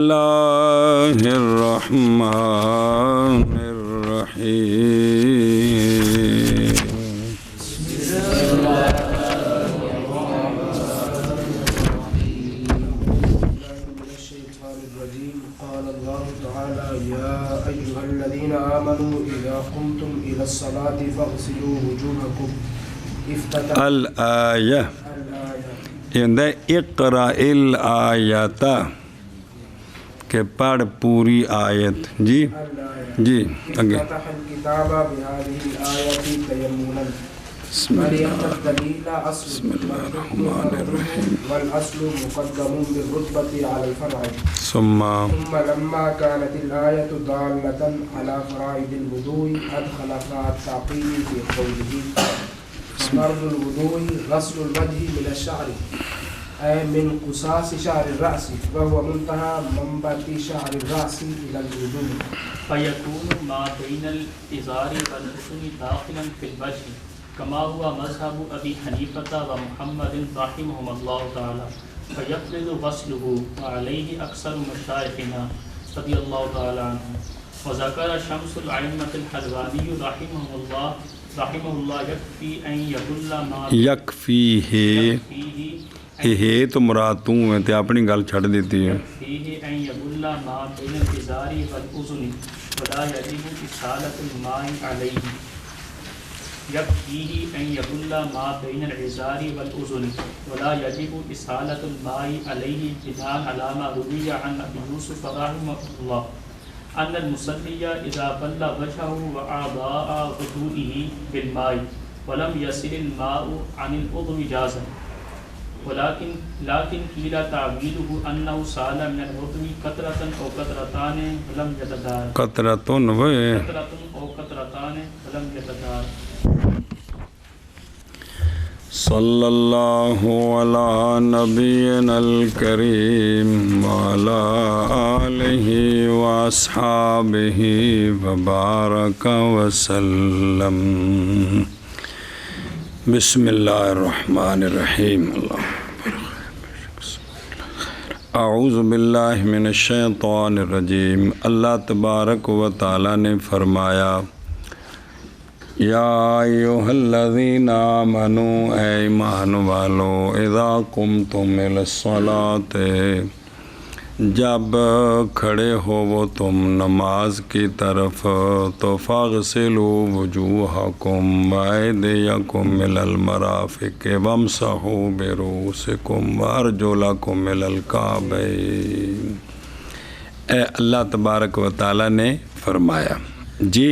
اللہ الرحمن الرحیم قال الله تعالى يا أيها الذين آمنوا إذا قمتم إلى الصلاة فاغسلوا وجوهكم الآیہ اقرأ الآیات کہ پڑھ پوری آیت. جی جی آگے. فتح الكتاب بهذه الآية تيمنا ولأن الدليل أصل والأصل مقدم بالرتبة على الفرع ثم لما كانت الآية دالة على فرائض الوضوء أدخل التعقيد في قوله فرض الوضوء غسل الوجه من الشعر أي من قصاص شعر الرأس وهو منتهى منبت شعر الرأس إلى الوجوه فيكون ما بين الإزار والأذن داخلا في الوجه كما هو مذهب أبي حنيفة ومحمد رحمهم الله تعالى فيفرض غسله وعليه أكثر مشايخنا رضي الله تعالى عنهم. وذكر شمس الأئمة الحلواني رحمه الله يكفي أن يبل ما یکفیہ یہ تو مراتوں میں تے اپنی گل چھڑ دیتی ہے. فيه أن يبل ما بين الإزار والأذن ولا يجب إسالة الماء عليه. يكفيه أن يبل ما بين الإزار والأذن ولا يجب إسالة الماء عليه بناء على ما روي عن أبي يوسف رحمه الله أن المصلي إذا بل وجهه وأعضاء وضوئه بالماء ولم يصل الماء عن العضو جازا لكن قيل تعويله أنه سال من العضو قطرة أو قطرتان ولم يتدار قطرة أو قطرتان ولم يتدار. صلی اللہ علی نبینا الکریم وعلی آلہ واصحابہ وبارک وسلم. بسم اللہ الرحمن الرحیم. اعوذ باللہ من الشیطان الرجیم. اللہ تبارک و تعالی نے فرمایا یا ایھا الذین آمنوا اے ایمان والو اذا قمتم الی الصلاۃ جب کھڑے ہو وہ تم نماز کی طرف تو فاغسلوا وجوہکم وایدیکم الی المرافق وامسحوا برؤوسکم وارجلکم الی الکعبین. اے اللہ تبارک و تعالی نے فرمایا جی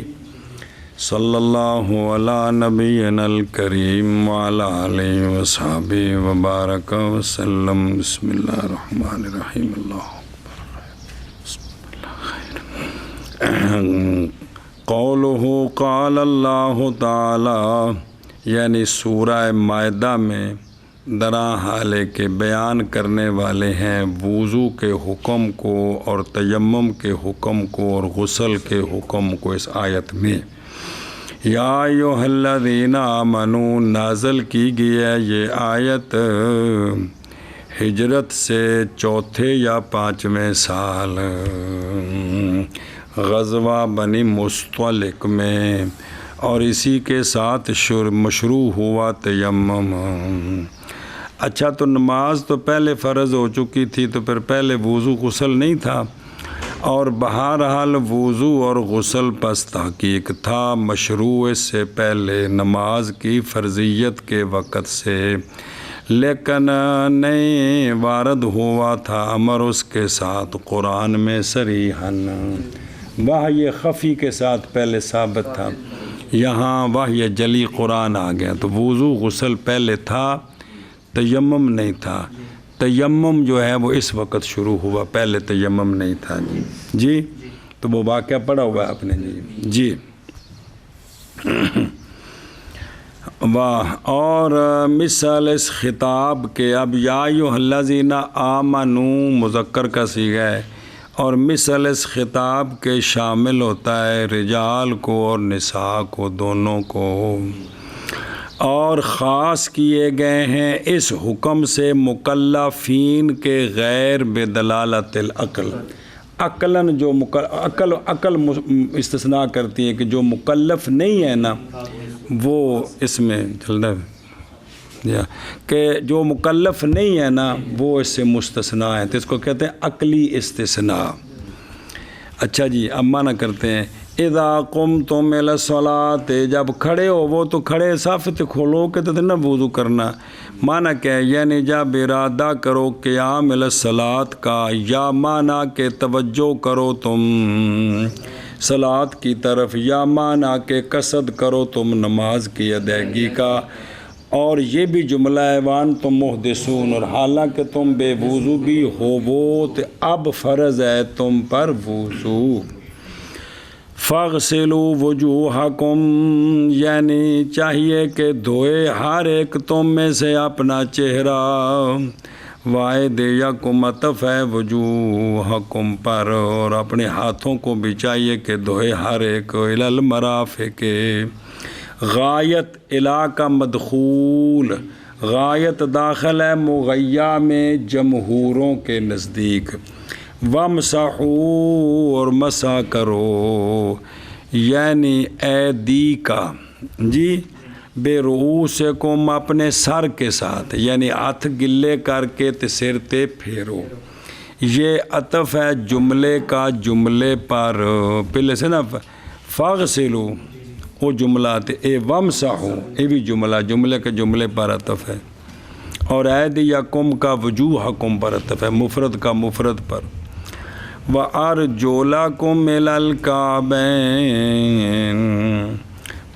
صلی اللہ علی نبینا الکریم وعلی آلہ وصحبہ وبارک وسلم. بسم اللہ الرحمن الرحیم. اللہ قولہ قال اللہ تعالی یعنی سورہ مائدہ میں درا حالے کے بیان کرنے والے ہیں وضو کے حکم کو اور تیمم کے حکم کو اور غسل کے حکم کو اس آیت میں. یا ایھا الذین آمنوا نازل کی گئی ہے یہ آیت ہجرت سے چوتھے یا پانچویں سال غزوہ بنی مصطلق میں اور اسی کے ساتھ مشروع ہوا تیمم. اچھا تو نماز تو پہلے فرض ہو چکی تھی تو پھر پہلے وضو غسل نہیں تھا اور بہرحال وضو اور غسل پس تحقیق تھا مشروع اس سے پہلے نماز کی فرضیت کے وقت سے لیکن نہیں وارد ہوا تھا امر اس کے ساتھ قرآن میں صریحاً وحی خفی کے ساتھ پہلے ثابت تھا. یہاں وحی جلی قرآن آ گیا تو وضو غسل پہلے تھا تیمم نہیں تھا. تیمم جو ہے وہ اس وقت شروع ہوا پہلے تیمم نہیں تھا. جی تو وہ واقعہ پڑھا ہوا ہے آپ نے. جی واہ. اور مثال اس خطاب کے اب یا ایھا الذین آمنوا مذکر کا صیغہ ہے اور مثل اس خطاب کے شامل ہوتا ہے رجال کو اور نساء کو دونوں کو. اور خاص کیے گئے ہیں اس حکم سے مکلفین کے غیر بدلالت العقل عقلاً جو عقل استثناء کرتی ہے کہ جو مکلف نہیں ہے نا وہ اس میں چل رہا ہے کہ جو مکلف نہیں ہے نا وہ اس سے مستثنیٰ ہے، تو اس کو کہتے ہیں عقلی استثناء۔ اچھا جی اب معنی کرتے ہیں اذا قمتم الی الصلاۃ، جب کھڑے ہو وہ تو کھڑے صف تے کھولو کہ تو نہ وضو کرنا، معنی کیا ہے یعنی جب ارادہ کرو قیام الی الصلاۃ کا، یا معنی کہ توجہ کرو تم صلاۃ کی طرف، یا معنی کہ قصد کرو تم نماز کی ادائیگی کا، اور یہ بھی جملہ ہے وان تم محدثون، اور حالانکہ تم بے وضو بھی ہو وہ تو اب فرض ہے تم پر وضو۔ فاغسلوا وجوہکم، یعنی چاہیے کہ دھوئے ہر ایک تم میں سے اپنا چہرہ، وایدیکم عطف ہے وجوہکم پر، اور اپنے ہاتھوں کو بھی چاہیے کہ دھوئے ہر ایک، الی المرافق، غایت الا کا مدخول، غایت داخل ہے مغیّا میں جمہوروں کے نزدیک، وامسحوا، اور مسح کرو، یعنی ایدی کا جی بے رؤوسکم، اپنے سر کے ساتھ، یعنی ہاتھ گلے کر کے تے سر تے پھیرو، یہ عطف ہے جملے کا جملے پر، پہلے سے نا فاغسلوا وہ جملہ تے اے وامسحوا یہ بھی جملے کے جملے پر عطف ہے، اور ایدیکم کا وجوہکم پر عطف ہے، مفرد کا مفرد پر، وَأَرْجُلَكُمْ إِلَى الْكَعْبَيْنِ،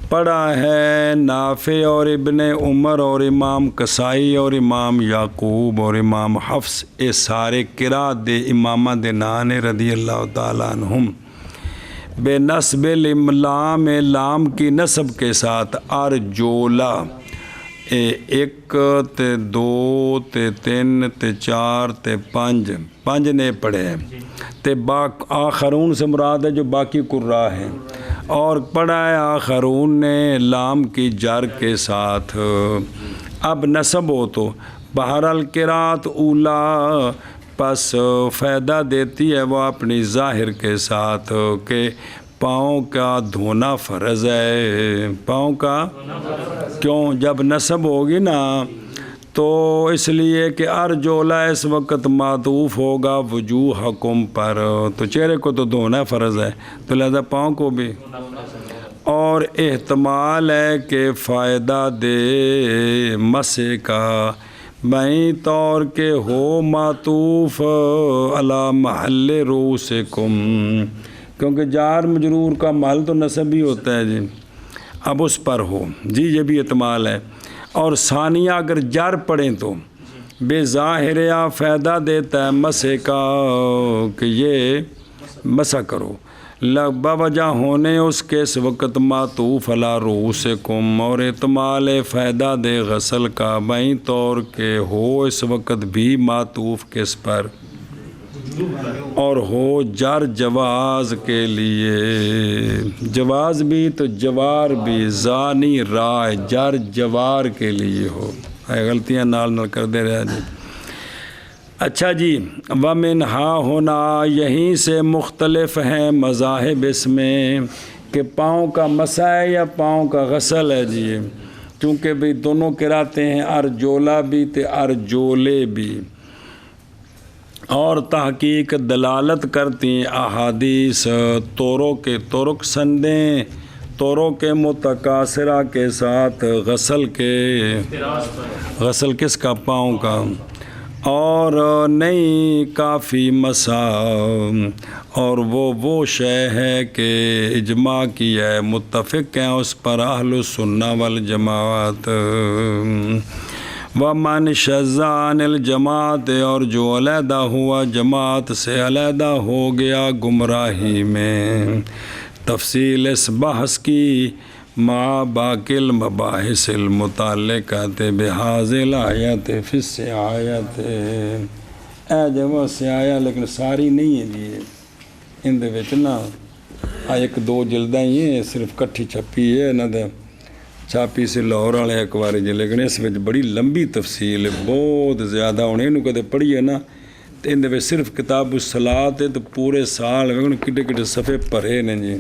پڑھا ہے نافع اور ابن عمر اور امام قصائی اور امام یعقوب اور امام حفص، اے سارے قرات دے امامہ دے نانے رضی اللہ تعالیٰ عنہم، بے نصب الاملام، لام کی نصب کے ساتھ، ارجولا ایک تے دو تے تین تے چار تے پانچ نے پڑھے ہیں، تے آخرون سے مراد ہے جو باقی قراء ہیں، اور پڑھا ہے آخرون نے لام کی جر کے ساتھ، اب نصب ہو تو بہرحال قرات اولا، پس فائدہ دیتی ہے وہ اپنی ظاہر کے ساتھ کہ پاؤں کا دھونا فرض ہے، پاؤں کا کیوں جب نصب ہوگی نا تو اس لیے کہ ارجولا اس وقت معطوف ہوگا وجوہکم پر، تو چہرے کو تو دھونا فرض ہے تو لہذا پاؤں کو بھی، اور احتمال ہے کہ فائدہ دے مسح کا بائیں طور کے ہو معطوف علی محل رؤوسکم، کیونکہ جار مجرور کا محل تو نصب ہی ہوتا ہے جی، اب اس پر ہو جی، یہ بھی احتمال ہے، اور ثانیہ اگر جر پڑھیں تو بے ظاہر یا فائدہ دیتا ہے مسح کا کہ یہ مسح کرو، بوجہ ہونے اس کے اس وقت معطوف علی رؤوسکم، اور احتمال فائدہ دے غسل کا بائیں طور کے ہو اس وقت بھی معطوف کس پر، اور ہو جر جواز کے لیے، جواز بھی تو جوار بھی، زانی رائے جر جوار کے لیے ہو، غلطیاں نال کر دے رہا جی۔ اچھا جی ومنہا ہونا، یہیں سے مختلف ہیں مذاہب اس میں کہ پاؤں کا مسح ہے یا پاؤں کا غسل ہے جی، چونکہ بھی دونوں قراءتیں ہیں، ارجولا بھی تے ارجولے بھی، اور تحقیق دلالت کرتی ہیں احادیث طرق سندیں طرق کے متکاثرہ کے ساتھ غسل کس کا، پاؤں کا، اور نہیں کافی مسح، اور وہ شے ہے کہ اجماع کیا ہے، متفق ہیں اس پر اہل السنہ والجماعت، ومن شذ عن الجماعت، اور جو علیحدہ ہوا جماعت سے علیحدہ ہو گیا گمراہی میں، تفصیل اس بحث کی مع باقی المباحث المتعلقات بہذه الآیات فی السعایت، اے جمع سعایا لیکن ساری نہیں ہے جی، ان دے وچ نا ایک دو جلداں ہی ہیں، صرف کٹھی چھپی ہے انہاں دے، چھاپی سے لاہور والے ایک بار جی، لیکن اس وچ بڑی لمبی تفصیل ہے، بہت زیادہ، ہن اینوں کدے پڑھیے نا تو اندر صرف کتاب الصلاۃ ہے تو پورے سال کڈے کڈے صفحے پڑھے نے جی،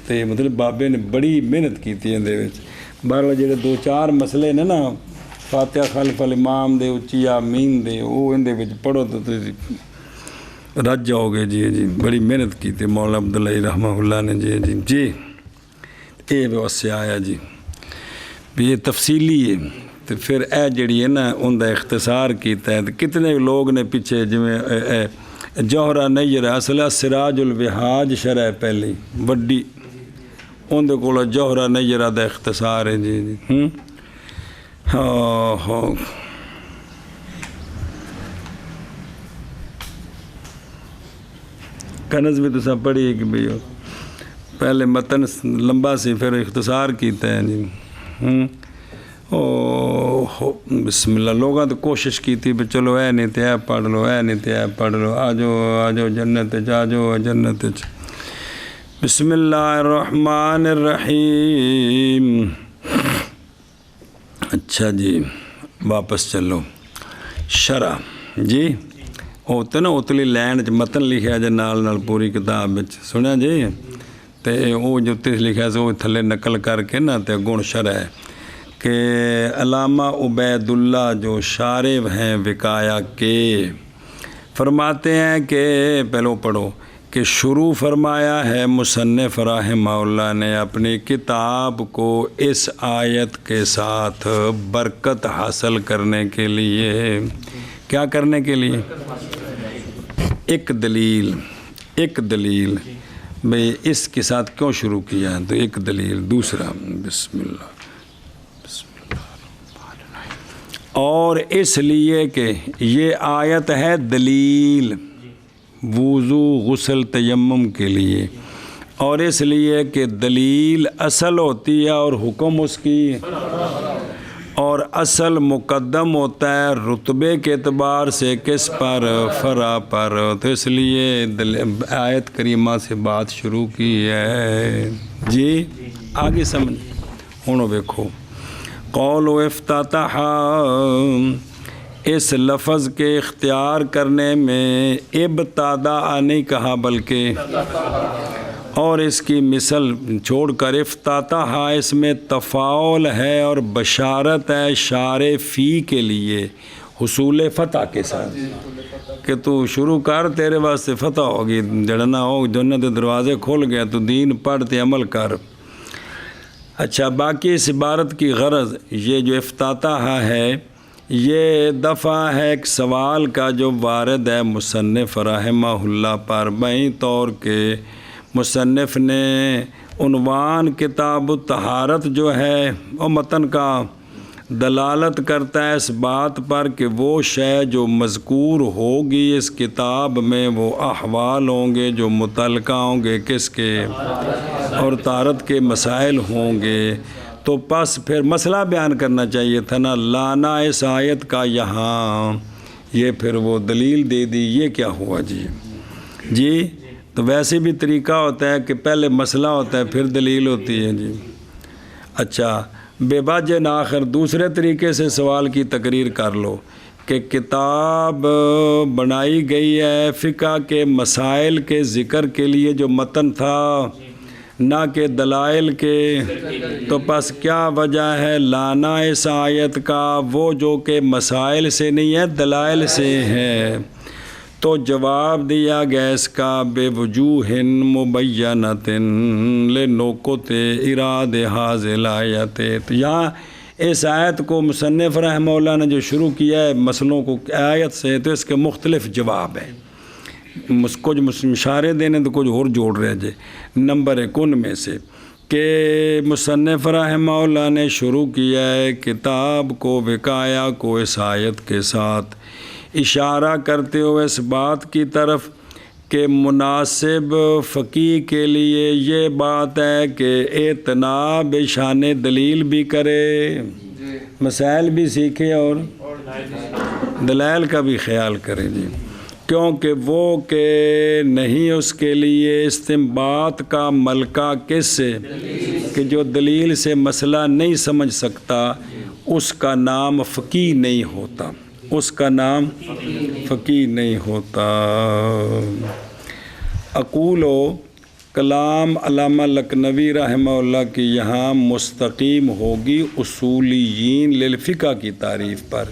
تو مطلب بابے نے بڑی محنت کی تھی اندر. بہرحال جڑے 2-4 مسئلے نے نا فاتحہ خلف الامام دے اچی آمین دے وہ اندر پڑھو تو رج جاؤ گے. جی جی بڑی محنت کی تھی مولانا عبداللہ رحمہ اللہ نے. جی جی جی یہ ویسے آیا جی بھی یہ تفصیلی ہے. تو پھر اے جڑی ہے نا ان کا اختصار کیتا ہے. کتنے لوگ نے پیچھے جویں جوہرہ نیرہ اصل سراج الوہاج شرح پہلی وڈی اندر کو جوہرہ نیرہ دا اختصار ہے. جی جی ہاں کنز بھی تو پڑھی ہے کہ بھئی پہلے متن لمبا سی پھر اختصار کیتا ہے. جی بسم اللہ. لوگاں تو کوشش کی تھی بھی چلو اے نہیں تے اے پڑھ لو، اے نہیں تے اے پڑھ لو، آجو جنت آجو جنت. بسم اللہ الرحمن الرحیم. اچھا جی واپس چلو. شرح جی ہوتے نا اتلی لائن متن لکھا جی نال پوری کتاب سنیا جی، تو وہ جو لکھا سے وہ تھلے نقل کر کے نا تو گن شرح ہے کہ علامہ عبید اللہ جو شارح ہیں وقایا کے فرماتے ہیں کہ پہلو پڑھو کہ شروع فرمایا ہے مصنف رحمہ اللہ نے اپنی کتاب کو اس آیت کے ساتھ برکت حاصل کرنے کے لیے. کیا کرنے کے لیے؟ ایک دلیل بھئی اس کے ساتھ کیوں شروع کیا ہے تو ایک دلیل. دوسرا بسم اللہ اور اس لیے کہ یہ آیت ہے دلیل وضو غسل تیمم کے لیے، اور اس لیے کہ دلیل اصل ہوتی ہے اور حکم اس کی، اور اصل مقدم ہوتا ہے رتبے کے اعتبار سے کس پر؟ فرع پر. تو اس لیے آیت کریمہ سے بات شروع کی ہے. جی آگے سمجھ ہوں دیکھو قول و افتتاح اس لفظ کے اختیار کرنے میں ابتدا نہیں کہا بلکہ اور اس کی مثل چھوڑ کر افتتاح اس میں تفاعل ہے اور بشارت ہے شارع فی کے لیے حصول فتح کے ساتھ کہ تو شروع کر تیرے واسطے فتح ہوگی، جڑنا ہو جنت دروازے کھول گیا تو دین پڑھتے عمل کر. اچھا باقی اس عبارت کی غرض یہ جو افتتاح ہے یہ دفعہ ہے ایک سوال کا جو وارد ہے مصنف رحمہ اللہ پر، بیں طور کہ مصنف نے عنوان کتاب الطہارت جو ہے وہ متن کا دلالت کرتا ہے اس بات پر کہ وہ شے جو مذکور ہوگی اس کتاب میں وہ احوال ہوں گے جو متعلقہ ہوں گے کس کے؟ اور طہارت کے مسائل ہوں گے. تو پس پھر مسئلہ بیان کرنا چاہیے تھا نا، لانا اس آیت کا یہاں یہ پھر وہ دلیل دے دی. یہ کیا ہوا جی تو ویسے بھی طریقہ ہوتا ہے کہ پہلے مسئلہ ہوتا ہے پھر دلیل ہوتی ہے. جی اچھا بے باجن آخر دوسرے طریقے سے سوال کی تقریر کر لو کہ کتاب بنائی گئی ہے فقہ کے مسائل کے ذکر کے لیے جو متن تھا نہ کہ دلائل کے، تو پس کیا وجہ ہے لانا اس آیت کا وہ جو کہ مسائل سے نہیں ہے دلائل سے ہے؟ تو جواب دیا گیا اس کا بے وجوہ مبینۃ لنقط اراد حاضل آیت. تو یہاں اس آیت کو مصنف رحمہ اللہ نے جو شروع کیا ہے مسئلوں کو آیت سے، تو اس کے مختلف جواب ہیں، کچھ اشارے دینے تو کچھ اور جوڑ رہے جے. نمبر 1 ان میں سے کہ مصنف رحمہ اللہ نے شروع کیا ہے کتاب کو وقایا کو اس آیت کے ساتھ اشارہ کرتے ہوئے اس بات کی طرف کہ مناسب فقیہ کے لیے یہ بات ہے کہ اعتناب شان دلیل بھی کرے، مسائل بھی سیکھے اور دلائل کا بھی خیال کرے. جی کیونکہ وہ کہ نہیں اس کے لیے استنباط کا ملکہ کس سے کہ جو دلیل سے مسئلہ نہیں سمجھ سکتا اس کا نام فقیہ نہیں ہوتا، اس کا نام فقیہ نہیں ہوتا۔ اقول و کلام علامہ لکھنوی رحمہ اللہ کی یہاں مستقیم ہوگی اصولیین للفقہ کی تعریف پر،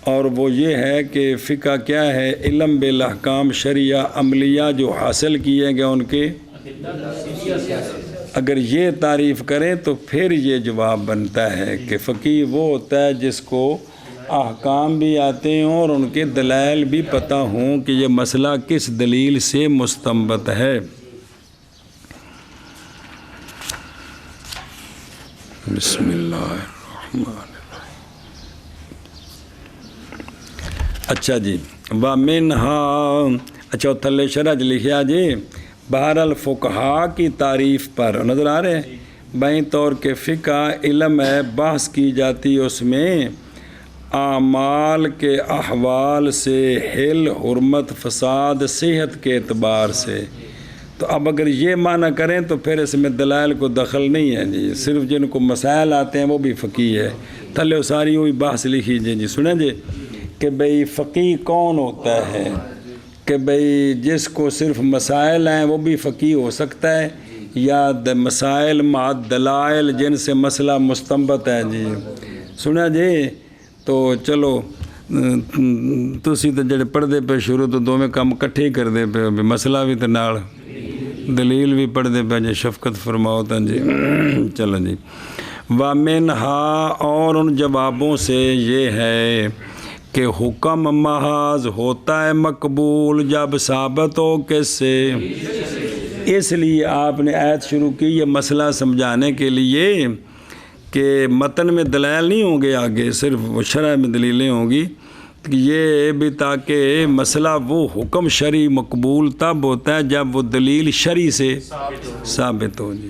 اور وہ یہ ہے کہ فقہ کیا ہے؟ علم بالاحکام شرعیہ عملیہ جو حاصل کیے گئے ان کے، اگر یہ تعریف کریں تو پھر یہ جواب بنتا ہے کہ فقیہ وہ ہوتا ہے جس کو احکام بھی آتے ہوں اور ان کے دلائل بھی پتہ ہوں کہ یہ مسئلہ کس دلیل سے مستنبط ہے۔ بسم اللہ الرحمن الرحیم۔ اچھا جی، وَمِنْهَا، اچھا تھلے شرح لکھیا جی، بہرحال فقہا کی تعریف پر نظر آ رہے ہیں بائیں طور کے فقہ علم ہے، بحث کی جاتی ہے اس میں اعمال کے احوال سے، حل حرمت فساد صحت کے اعتبار سے۔ تو اب اگر یہ معنی کریں تو پھر اس میں دلائل کو دخل نہیں ہے جی، صرف جن کو مسائل آتے ہیں وہ بھی فقیہ ہے۔ تھلے ساری ہوئی بحث لکھی جی، سنیں جی کہ بھئی فقیہ کون ہوتا ہے؟ کہ بھئی جس کو صرف مسائل ہیں وہ بھی فقیہ ہو سکتا ہے، یا مسائل مع دلائل جن سے مسئلہ مستنبط ہے جی۔ سنا جی، تو چلو تسی تو جڑے پڑھتے پہ شروع تو دو میں کام کٹھے ہی کر دے پہ، مسئلہ بھی تو نال دلیل بھی پڑھ دے پہ جی، شفقت فرماؤ تا جی۔ چلو جی، وَمِنْهَا، اور ان جوابوں سے یہ ہے کہ حکم محض ہوتا ہے مقبول جب ثابت ہو کس سے۔ اس لیے آپ نے آیت شروع کی یہ مسئلہ سمجھانے کے لیے کہ متن میں دلائل نہیں ہوں گے آگے، صرف شرح میں دلیلیں ہوں گی، یہ بھی تاکہ مسئلہ وہ حکم شرعی مقبول تب ہوتا ہے جب وہ دلیل شرعی سے ثابت ہو جی،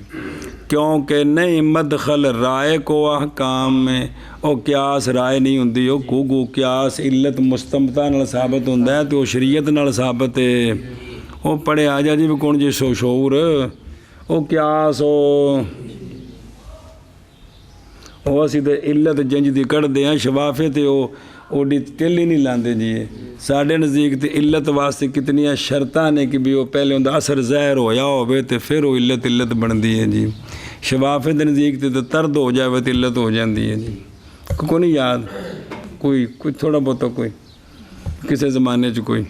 کیونکہ نہیں مدخل رائے کو احکام میں او قیاس رائے نہیں ہوندی، او کو قیاس علت مستنبطہ نال ثابت ہوندا ہے تو شریعت نال ثابت ہے۔ او پڑھے آ جا جی بھی کون جی سو شعور او قیاس او اسی تے علت جنج دی کڑھ دے ہیں شفافے تے اوڈی تل ہی نہیں لاندے جی۔ ساڈے نزدیک تے علت واسطے کتنیاں شرطاں نے کہ بھی وہ پہلے ہوندا اثر ظاہر ہویا ہوئے تے پھر وہ علت بندی ہے جی۔ شفافے دے نزدیک تے طرد ہو جائے تے علت ہو جاندی ہے جی۔ کوئی نہیں یاد، کوئی تھوڑا بہت کوئی کسی زمانے چ کوئی۔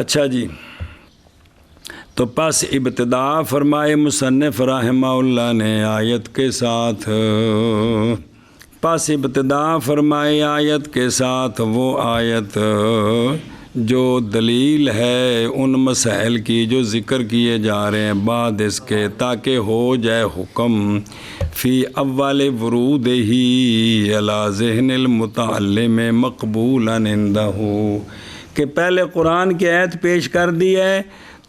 اچھا جی، تو پس ابتدا فرمائے مصنف رحمہ اللہ نے آیت کے ساتھ، پس ابتدا فرمائے آیت کے ساتھ وہ آیت جو دلیل ہے ان مسائل کی جو ذکر کیے جا رہے ہیں بعد اس کے، تاکہ ہو جائے حکم فی اول ورود ہی علی ذہن المتعلم مقبولا عندہ، کہ پہلے قرآن کی آیت پیش کر دی ہے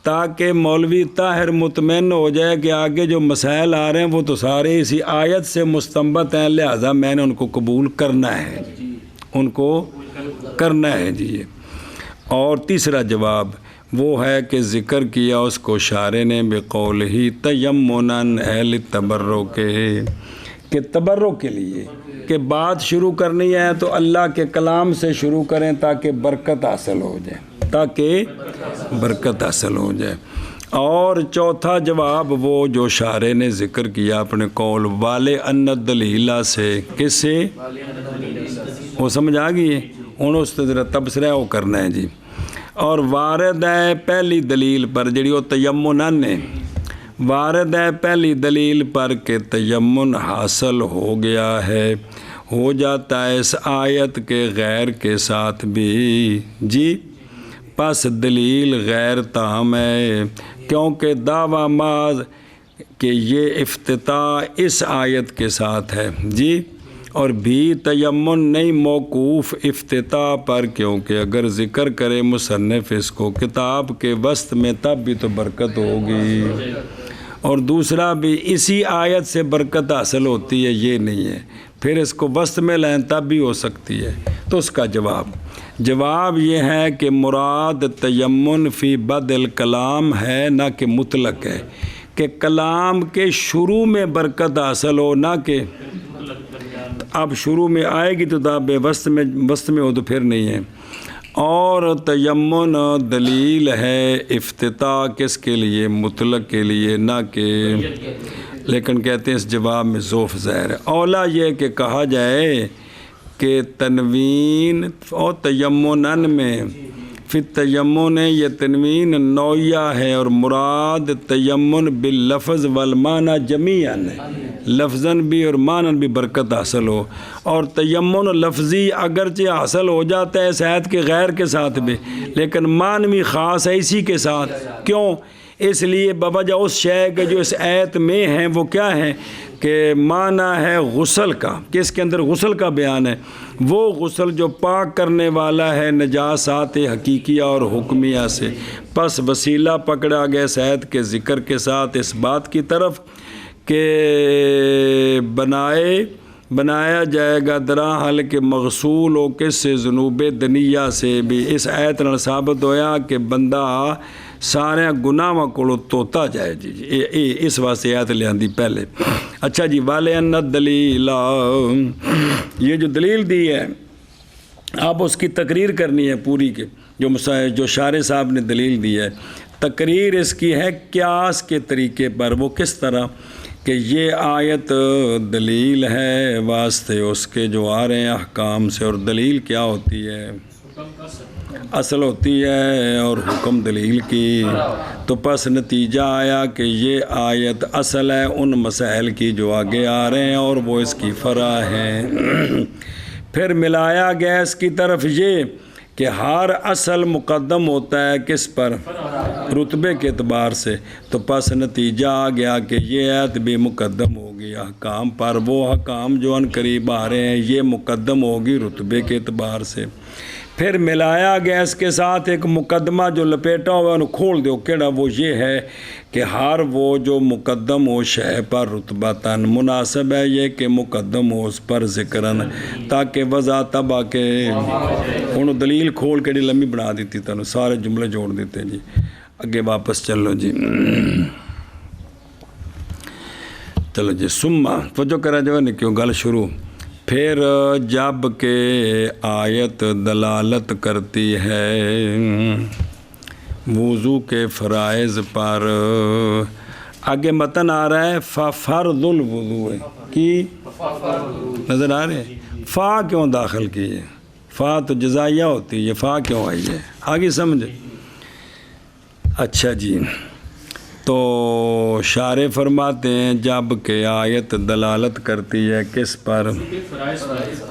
تاکہ مولوی طاہر مطمئن ہو جائے کہ آگے جو مسائل آ رہے ہیں وہ تو سارے اسی آیت سے مستنبط ہیں، لہذا میں نے ان کو قبول کرنا ہے، ان کو کرنا ہے جی۔ اور تیسرا جواب وہ ہے کہ ذکر کیا اس کو شارح نے بقولہ تیمنا اہل تبرک کے، کہ تبرک کے لیے کہ بات شروع کرنی ہے تو اللہ کے کلام سے شروع کریں تاکہ برکت حاصل ہو جائے، تاکہ برکت حاصل ہو جائے۔ اور چوتھا جواب وہ جو شارح نے ذکر کیا اپنے قول والے ان دلیلہ سے، کس سے؟ وہ سمجھ آ گئی ہے، انہوں اس سے ذرا تبصرہ وہ کرنا ہے جی۔ اور وارد ہے پہلی دلیل پر جڑی وہ تیمنن ہے، وارد ہے پہلی دلیل پر کہ تیمن حاصل ہو گیا ہے، ہو جاتا ہے اس آیت کے غیر کے ساتھ بھی جی۔ پس دلیل غیر تام ہے کیونکہ دعویٰ ماض کہ یہ افتتاح اس آیت کے ساتھ ہے جی، اور بھی تیمن نہیں موقوف افتتاح پر، کیونکہ اگر ذکر کرے مصنف اس کو کتاب کے وسط میں تب بھی تو برکت ہوگی، اور دوسرا بھی اسی آیت سے برکت حاصل ہوتی ہے یہ نہیں ہے، پھر اس کو وسط میں لائیں تب بھی ہو سکتی ہے۔ تو اس کا جواب یہ ہے کہ مراد تیمن فی بدء الکلام ہے، نہ کہ مطلق ہے، کہ کلام کے شروع میں برکت حاصل ہو، نہ کہ اب شروع میں آئے گی تو بے وسط میں ہو تو پھر نہیں ہے. اور تیمن دلیل ہے افتتاح کس کے لیے؟ مطلق کے لیے، نہ کہ، لیکن کہتے ہیں اس جواب میں ذوف ظاہر ہے. اولا یہ کہ کہا جائے کہ تنوین اور تیمنن میں فی تیمن یہ تنوین نوعیہ ہے، اور مراد تیمن باللفظ والمعنی جمیعاً ہے، لفظاً بھی اور معناً بھی برکت حاصل ہو. اور تیمن لفظی اگرچہ حاصل ہو جاتا ہے اس آیت کے غیر کے ساتھ بھی، لیکن معنوی خاص ہے اسی کے ساتھ. کیوں؟ اس لیے بوجہ اس شے کے جو اس آیت میں ہیں وہ کیا ہے کہ معنی ہے غسل کا، کہ اس کے اندر غسل کا بیان ہے. وہ غسل جو پاک کرنے والا ہے نجاسات حقیقیہ اور حکمیہ سے. پس وسیلہ پکڑا گیا اس آیت کے ذکر کے ساتھ اس بات کی طرف کہ بنایا جائے گا درا حال کے مغسول ہو کس سے؟ ذنوب دنیا سے بھی. اس آیت نے ثابت ہویا کہ بندہ سارے گناہ کو توتا جائے. جی اس واسطے آیت لے آندی پہلے. اچھا جی، والے ان دلیل، یہ جو دلیل دی ہے آپ اس کی تقریر کرنی ہے پوری کے، جو شارح صاحب نے دلیل دی ہے. تقریر اس کی ہے قیاس کے طریقے پر. وہ کس طرح کہ یہ آیت دلیل ہے واسطے اس کے جو آ رہے ہیں احکام سے. اور دلیل کیا ہوتی ہے؟ اصل ہوتی ہے اور حکم دلیل کی. تو پس نتیجہ آیا کہ یہ آیت اصل ہے ان مسائل کی جو آگے آ رہے ہیں اور وہ اس کی فرع ہیں. پھر ملایا گیا اس کی طرف یہ کہ ہر اصل مقدم ہوتا ہے کس پر؟ رتبے کے اعتبار سے. تو پس نتیجہ آ گیا کہ یہ آیت بھی مقدم ہوگی احکام پر. وہ احکام جو ان قریب آ رہے ہیں یہ مقدم ہوگی رتبے کے اعتبار سے. پھر ملایا گیا اس کے ساتھ ایک مقدمہ جو لپیٹا ہوا ہے انہوں کھول دو کیڑا. وہ یہ ہے کہ ہر وہ جو مقدم ہو شے پر رتبتاً مناسب ہے یہ کہ مقدم ہو اس پر ذکراً تاکہ وضع تبا کے. انہوں دلیل کھول کے لمبی بنا دیتی تھا، سارے جملے جوڑ دیتے. جی اگے واپس چلو. جی چلو جی سما توجہ کرا جو ہے کیوں گل شروع. پھر جب کہ آیت دلالت کرتی ہے وضو کے فرائض پر، آگے متن آ رہا ہے فرض الوضو ہے کی نظر آ رہے ہیں. فا کیوں داخل کی ہے؟ فا تو جزائیہ ہوتی ہے، یہ فا کیوں آئی ہے؟ آگے سمجھے. اچھا جی، تو شارح فرماتے ہیں جب کہ آیت دلالت کرتی ہے کس پر،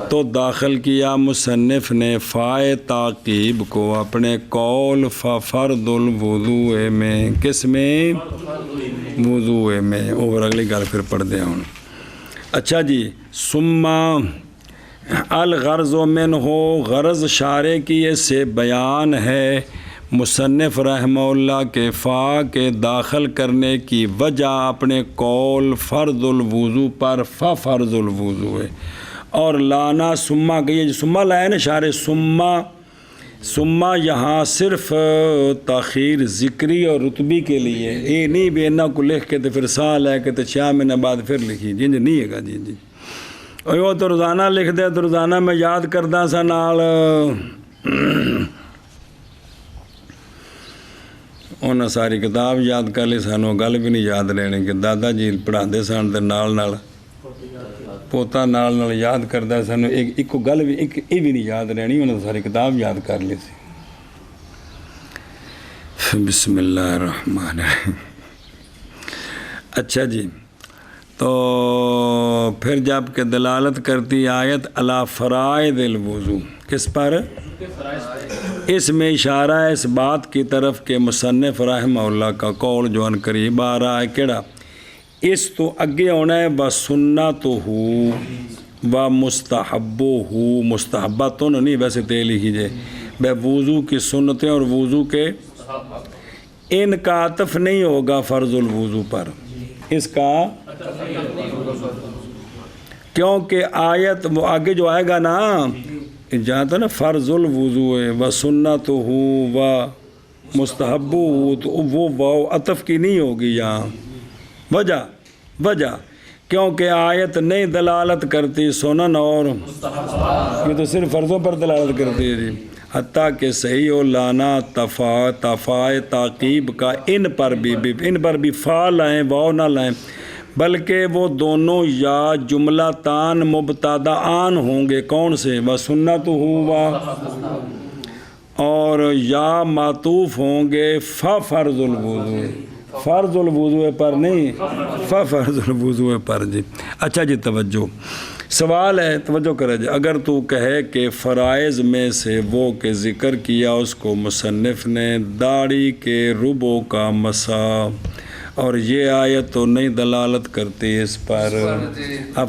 تو داخل کیا مصنف نے فائے تعقیب کو اپنے قول فرض الوضوء میں. کس میں؟ وضوء میں. اور اگلی گل پھر پڑھ دیں ہوں. اچھا جی، ثم الغرض منہ، غرض شارح کی اس سے بیان ہے مصنف رحمہ اللہ کے فا کے داخل کرنے کی وجہ اپنے قول فرض الوضو پر فرض الوضو ہے. اور لانا سما گئی سما لائے نا شارح. سما یہاں صرف تاخیر ذکری اور رتبی کے لیے، یہ نہیں بھی انہوں کو لکھ کے تو پھر سال ہے کہ تو 6 مہینے بعد پھر لکھی. جی نہیں ہے گا. جی جی اور وہ تو روزانہ لکھ دے تو روزانہ میں یاد کردہ سا نال انہیں ساری کتاب یاد کر لی. سانوں گل بھی نہیں یاد رہنی کہ دادا جی پڑھا دے سن نال پوتا نال یاد کردہ سانوں ایک گل بھی یہ بھی نہیں یاد رہنی. انہیں ساری کتاب یاد کر لی سی. بسم اللہ الرحمن الرحیم. اچھا جی، تو پھر جب کہ دلالت کرتی آیت علی فرائض الوضو کس پر، اس میں اشارہ ہے اس بات کی طرف کہ مصنف رحمہ اللہ کا قول جو ان قریب آ رہا ہے کیڑا، اس تو اگے ہونا ہے بسنت ہو و مستحب ہو. مستحبہ تو نہیں ویسے تے لکھیجئے بے وضو کی سنتیں اور وضو کے، ان کا عطف نہیں ہوگا فرض الوضو پر. اس کا کیونکہ آیت وہ آگے جو آئے گا نا جہاں تھا نا فرض الوضو و سنت ہو و مستحب ہو، تو وہ عطف کی نہیں ہوگی یہاں. وجہ کیونکہ آیت نہیں دلالت کرتی سنن اور یہ تو صرف فرضوں پر دلالت کرتی ہے جی، حتیٰ کہ صحیح ہو لانا تفائے تعقیب کا ان پر بھی فا لائیں واو نہ لائیں، بلکہ وہ دونوں یا جملہ تان مبتدا آن ہوں گے، کون سے؟ وسنت ہوا، اور یا معطوف ہوں گے فرض الوضو، فرض الوضو پر نہیں، فرض الوضو پر جی۔ اچھا جی توجہ، سوال ہے، توجہ کرے جی، اگر تو کہے کہ فرائض میں سے وہ کہ ذکر کیا اس کو مصنف نے داڑھی کے ربو کا مسا، اور یہ آیت تو نہیں دلالت کرتی اس پر،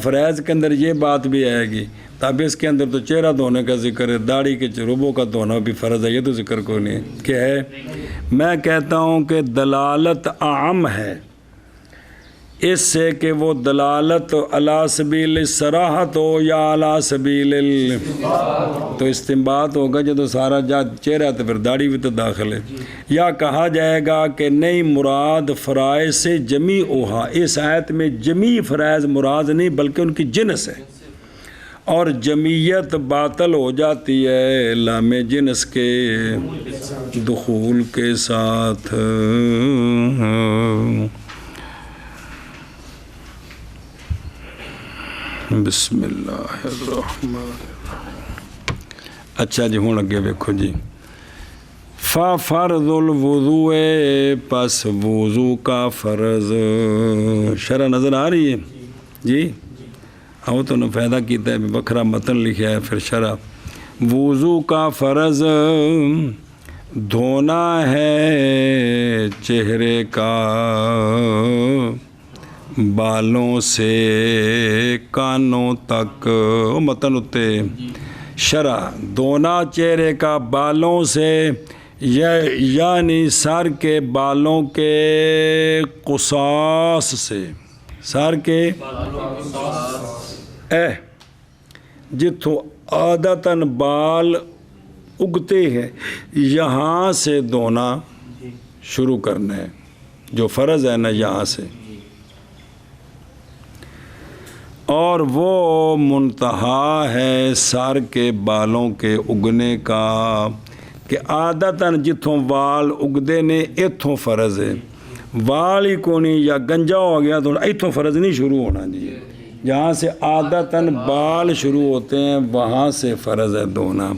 فرائض کے اندر یہ بات بھی آئے گی، تب اس کے اندر تو چہرہ دھونے کا ذکر ہے، داڑھی کے ربو کا دھونا بھی فرض ہے، یہ تو ذکر کوئی نہیں ہے، کیا ہے؟ میں کہتا ہوں کہ دلالت عام ہے اس سے کہ وہ دلالت علی سبیل الصراحت ہو یا علی سبیل تو استنباط ہوگا جب سارا چہرہ تو پھر داڑھی بھی تو داخل ہے، یا کہا جائے گا کہ نہیں مراد فرائض سے جمی اوہا، اس آیت میں جمی فرائض مراد نہیں بلکہ ان کی جنس ہے، اور جمعیت باطل ہو جاتی ہے لام جنس کے دخول کے ساتھ۔ بسم اللہ الرحمن الرحیم۔ اچھا جی ہوں اگے ویکھو جی، فرض الوضو، پس وضو کا فرض، شرح نظر آ رہی ہے جی؟ ہاں تو نے فائدہ کیتا ہے، بکھرا متن لکھا ہے پھر شرح۔ وضو کا فرض دھونا ہے چہرے کا بالوں سے کانوں تک، متن اتے شرح، دھونا چہرے کا بالوں سے یعنی سر کے بالوں کے قصاص سے، سر کے جتوں عادتاً بال اگتے ہیں یہاں سے دھونا شروع کرنا ہے، جو فرض ہے نا یہاں سے، اور وہ منتہا ہے سر کے بالوں کے اگنے کا، کہ عادتاً جتوں وال اگدے نے اتوں فرض ہے، وال ہی کو نہیں یا گنجا ہو گیا تو اتوں فرض نہیں شروع ہونا جی، جہاں سے عادتاً بال شروع ہوتے ہیں وہاں سے فرض ہے دھونا۔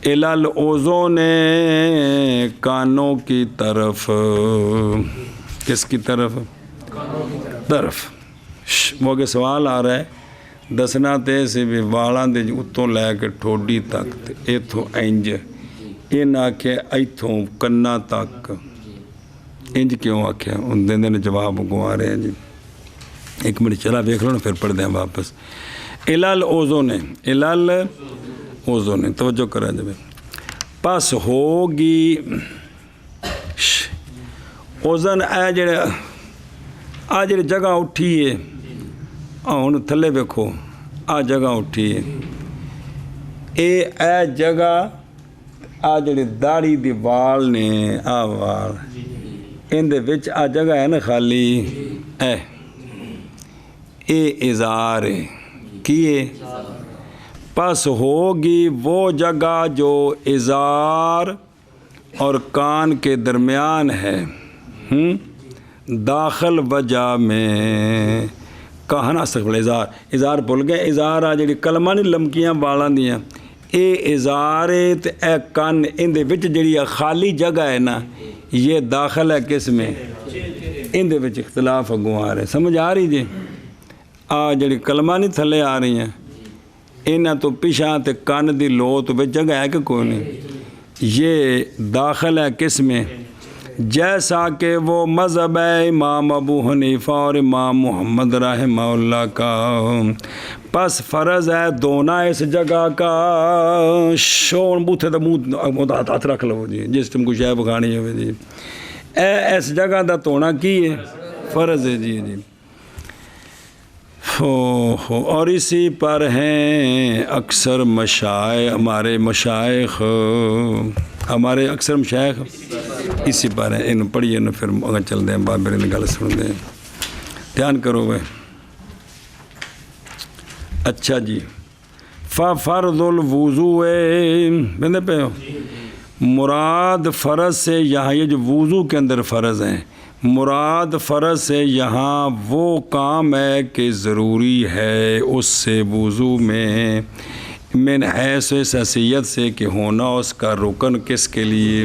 الاذن، کانوں کی طرف، کس کی طرف؟ طرف۔ وہ کہ سوال آ رہا ہے دسنا تے سے بھی والاں دے اتوں لے کے ٹھوڈی تک اتوں انج، ان آکھے اتوں کنا تک، انج کیوں آکھیا؟ ان دن نے جواب گوا رہے ہیں جی، ایک منٹ چلا دیکھ لو نا پھر پڑھ دیں واپس۔ الاذن، الاذن، توجہ کرا جب، پس ہوگی اوزن، اے جڑی جگہ اٹھی ہے، ہن تھلے ویکھو آ جگہ اٹھی ہے، اے جگہ آ جڑی داڑھی دی وال نے، آ وال ان دے وچ آ جگہ ہے نا خالی، اے ازار ہے، کیے؟ پس ہوگی وہ جگہ جو ازار اور کان کے درمیان ہے، داخل وجہ میں، کہنا استغفر ازار بھول گئے، ازار آ جڑی کلمہ نہیں لمکیاں والاں دیاں، اے ازار تے اے کان، ان دے وچ جڑی خالی جگہ ہے نا یہ داخل ہے کس میں؟ ان دے وچ اختلاف اگوں آ رہے، سمجھ آ رہی جی؟ آ جڑی کلمہ نہیں تھلے آ رہی ہیں انہاں تو پیچھا تے کان دی لو تو وچ جگہ ہے کہ کوئی نہیں، یہ داخل ہے کس میں؟ جیسا کہ وہ مذہب ہے امام ابو حنیفہ اور امام محمد رحمہ اللہ کا، پس فرض ہے دھونا اس جگہ کا، شون بوتھے تو منہ ہاتھ رکھ لو جی جس تم کو شے بکھانی ہوئے جی، اس جگہ دا دھونا کی ہے؟ فرض ہے جی۔ اور اسی پر ہیں اکثر مشائخ، ہمارے مشائخ، ہمارے اکثر مشائخ اسی پر ہیں، ان پڑھیے نا پھر اگر چل دیں بابر نے گل سن دیں، دھیان کرو وہ اچھا جی، فرض الوضو بندے پہ مراد فرض سے یہاں یہ جو وضو کے اندر فرض ہیں، مراد فرض سے یہاں وہ کام ہے کہ ضروری ہے اس سے وضو میں من حیث حیثیت سے کہ ہونا اس کا رکن کس کے لیے،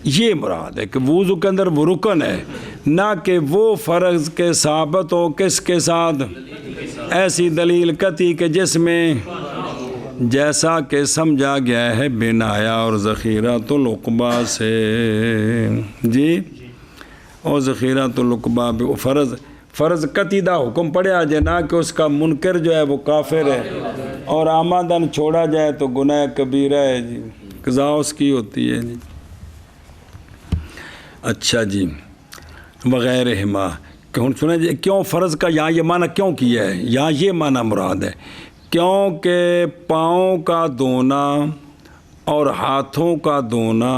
یہ مراد ہے کہ وضو کے اندر وہ رکن ہے، نہ کہ وہ فرض کے ثابت ہو کس کے ساتھ، ایسی دلیل قطعی کہ جس میں جیسا کہ سمجھا گیا ہے بنایا اور ذخیرۃ العقبہ سے جی، اور ذخیرۃ العقبہ بھی فرض قطعی دا حکم پڑھا جائے، نہ کہ اس کا منکر جو ہے وہ کافر ہے اور آمدن چھوڑا جائے تو گناہ کبیرہ ہے جی، قضا اس کی ہوتی ہے جی۔ اچھا جی، وغیرہما کہ سنیں جی کیوں فرض کا یہاں یہ معنی کیوں کیا ہے، یہاں یہ معنی مراد ہے کیونکہ پاؤں کا دھونا اور ہاتھوں کا دھونا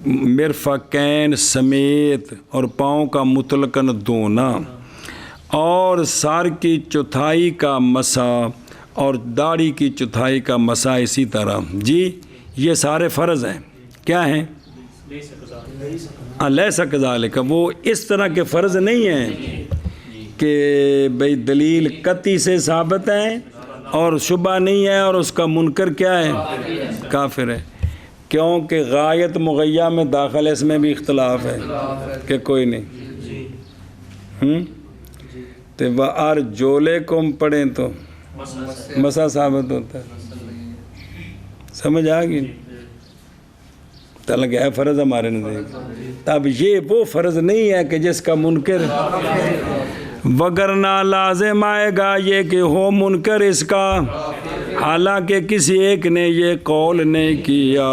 مرفقین سمیت اور پاؤں کا مطلقاً دھونا اور سر کی چوتھائی کا مسح اور داڑھی کی چوتھائی کا مسح اسی طرح جی، یہ سارے فرض ہیں، کیا ہیں؟ لیس کذالک، وہ اس طرح کے فرض نہیں ہیں کہ بھئی دلیل قطعی سے ثابت ہے اور شبہ نہیں ہے اور اس کا منکر کیا ہے، کافر ہے، کیونکہ غایت مغیہ میں داخل اس میں بھی اختلاف ہے کہ کوئی نہیں تو وَأَرْجُلَکُم پڑھیں تو مسح ثابت ہوتا ہے، سمجھ آ گئی؟ تعلق ہے فرض ہمارے نزدیک، اب یہ وہ فرض نہیں ہے کہ جس کا منکر، وگرنہ لازم آئے گا یہ کہ ہو منکر اس کا، حالانکہ کسی ایک نے یہ قول نہیں کیا،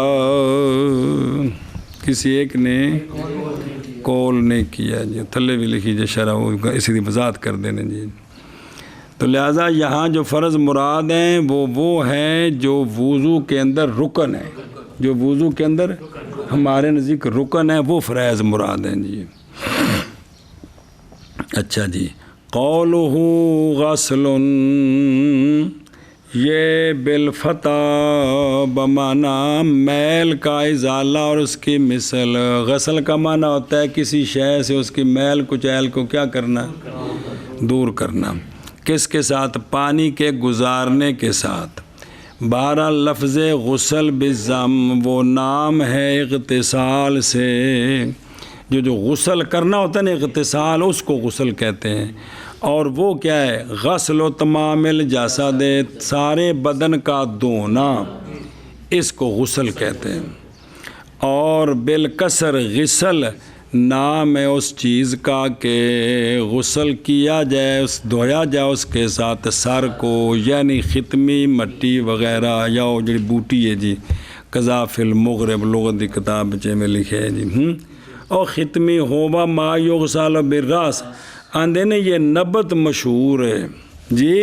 کسی ایک نے قول نہیں کیا جی، تھلے بھی لکھی جی شرح اسی کی وضاحت کر دینے جی۔ تو لہٰذا یہاں جو فرض مراد ہیں وہ ہیں جو وضو کے اندر رکن ہے، جو وضو کے اندر ہمارے نزدیک رکن ہے وہ فرائض مراد ہیں جی۔ اچھا جی، قولہ غسل، یہ بالفتح بمعنی میل کا ازالہ اور اس کی مثل، غسل کا معنی ہوتا ہے کسی شے سے اس کی میل کچیل کو کیا کرنا، دور کرنا، کس کے ساتھ، پانی کے گزارنے کے ساتھ۔ بہرحال لفظ غسل بالضم وہ نام ہے اغتسال سے، جو غسل کرنا ہوتا ہے نا اغتسال، اس کو غسل کہتے ہیں، اور وہ کیا ہے، غسل و تمام الجسد، سارے بدن کا دھونا، اس کو غسل کہتے ہیں، اور بالکسر غسل نام ہے اس چیز کا کہ غسل کیا جائے، دھویا جائے اس کے ساتھ سر کو، یعنی ختمی مٹی وغیرہ یا وہ جڑی بوٹی ہے جی، قضا فی المغرب لغت دی کتاب میں لکھے ہے جی، اور ختمی ہوبا ما یغسل بالراس، آندے نے یہ نبت مشہور ہے جی،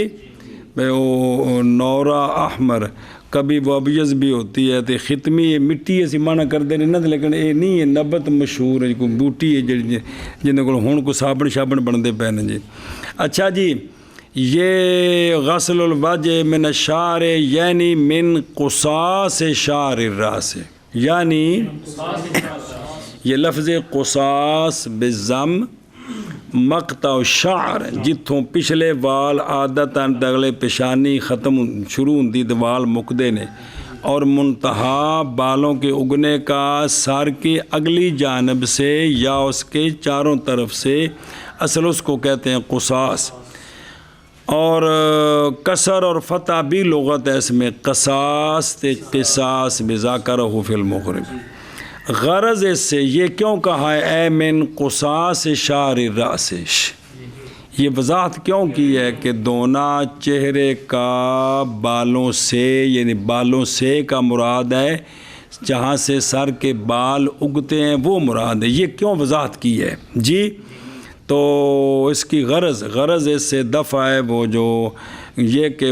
وہ نورا احمر، کبھی وہ ابیض بھی ہوتی ہے، تو ختمی یہ مٹی ایسی معنی کر دے نہیں، لیکن یہ نہیں ہے، نبت مشہور ہے، کوئی بوٹی ہے جن کو ہون کو صابن شابن بندے پہنے جی۔ اچھا جی، یہ غسل الوجہ من الشعر یعنی من قصاص شعر الراس، یعنی یہ لفظ قصاص بالضم مقطع شعر، جتوں پچھلے وال عادتاً دگلے پیشانی ختم شروع ہوندی تے وال مکدے نے، اور منتہا بالوں کے اگنے کا سر کی اگلی جانب سے یا اس کے چاروں طرف سے، اصل اس کو کہتے ہیں قصاص، اور کسر اور فتح بھی لغت ہے اس میں، قصاص تے قصاص بذاکرہ فی المغرب۔ غرض اس سے یہ کیوں کہا ہے اے من قصاص شعر الراس، یہ وضاحت کیوں کی ہے کہ دھونا چہرے کا بالوں سے، یعنی بالوں سے کا مراد ہے جہاں سے سر کے بال اگتے ہیں وہ مراد ہے، یہ کیوں وضاحت کی ہے جی۔ تو اس کی غرض اس سے دفع ہے وہ جو یہ کہ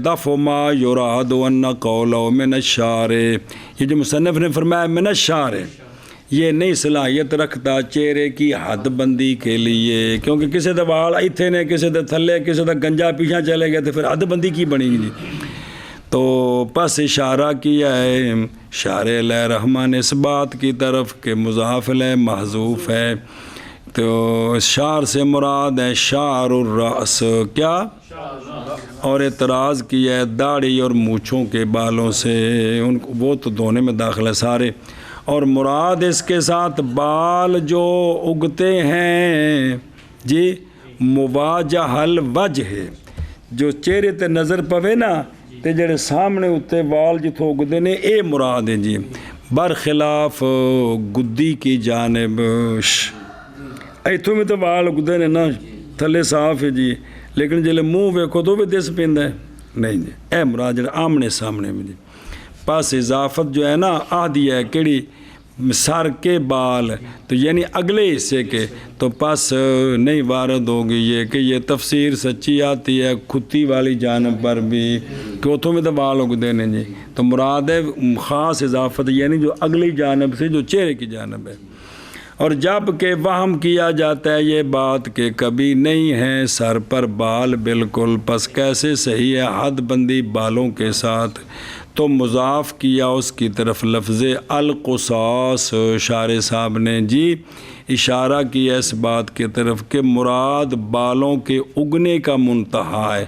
دفع ما یراد ان قولہ من الشعر، یہ جو مصنف نے فرمایا من الشعر، یہ نہیں صلاحیت رکھتا چہرے کی حد بندی کے لیے، کیونکہ کسی دے وال ایتھے نے، کسی دے تھلے، کسی دا گنجا پیچھے چلے گئے تو پھر حد بندی کی بنی گی جی۔ تو پس اشارہ کیا ہے شارع علیہ رحمٰ نے اس بات کی طرف کہ مضاف الیہ محذوف ہے، تو شعر سے مراد ہے شعر الرأس، کیا؟ اور اعتراض کیا ہے داڑھی اور مونچھوں کے بالوں سے، ان کو وہ تو دھونے میں داخل ہے سارے، اور مراد اس کے ساتھ بال جو اگتے ہیں جی مواجہ الوجہ، جو چہرے تے نظر پوے نا تے جڑے سامنے اتے وال جتوں اگتے نے، اے مراد ہے جی، برخلاف گدی کی جانب۔ ایتھوں میں تو وال اگتے نے نا، تھلے صاف ہے جی، لیکن جلے منہ ویکھو تو بھی دس پیندا ہے نہیں جی، اے مراد جڑا آمنے سامنے میں جی۔ پس اضافت جو ہے نا آدھی ہے کیڑی سر کے بال، تو یعنی اگلے حصے کے، تو پس نہیں وارد ہوگی یہ کہ یہ تفسیر سچی آتی ہے کھتی والی جانب پر بھی کہ اتوں میں تو بال اگتے ہیں جی، تو مراد ہے خاص اضافت یعنی جو اگلی جانب سے جو چہرے کی جانب ہے۔ اور جب کہ وہم کیا جاتا ہے یہ بات کہ کبھی نہیں ہے سر پر بال بالکل، پس کیسے صحیح ہے حد بندی بالوں کے ساتھ، تو مضاف کیا اس کی طرف لفظ القصاص، شارع صاحب نے جی اشارہ کیا اس بات کی طرف کہ مراد بالوں کے اگنے کا منتہا ہے،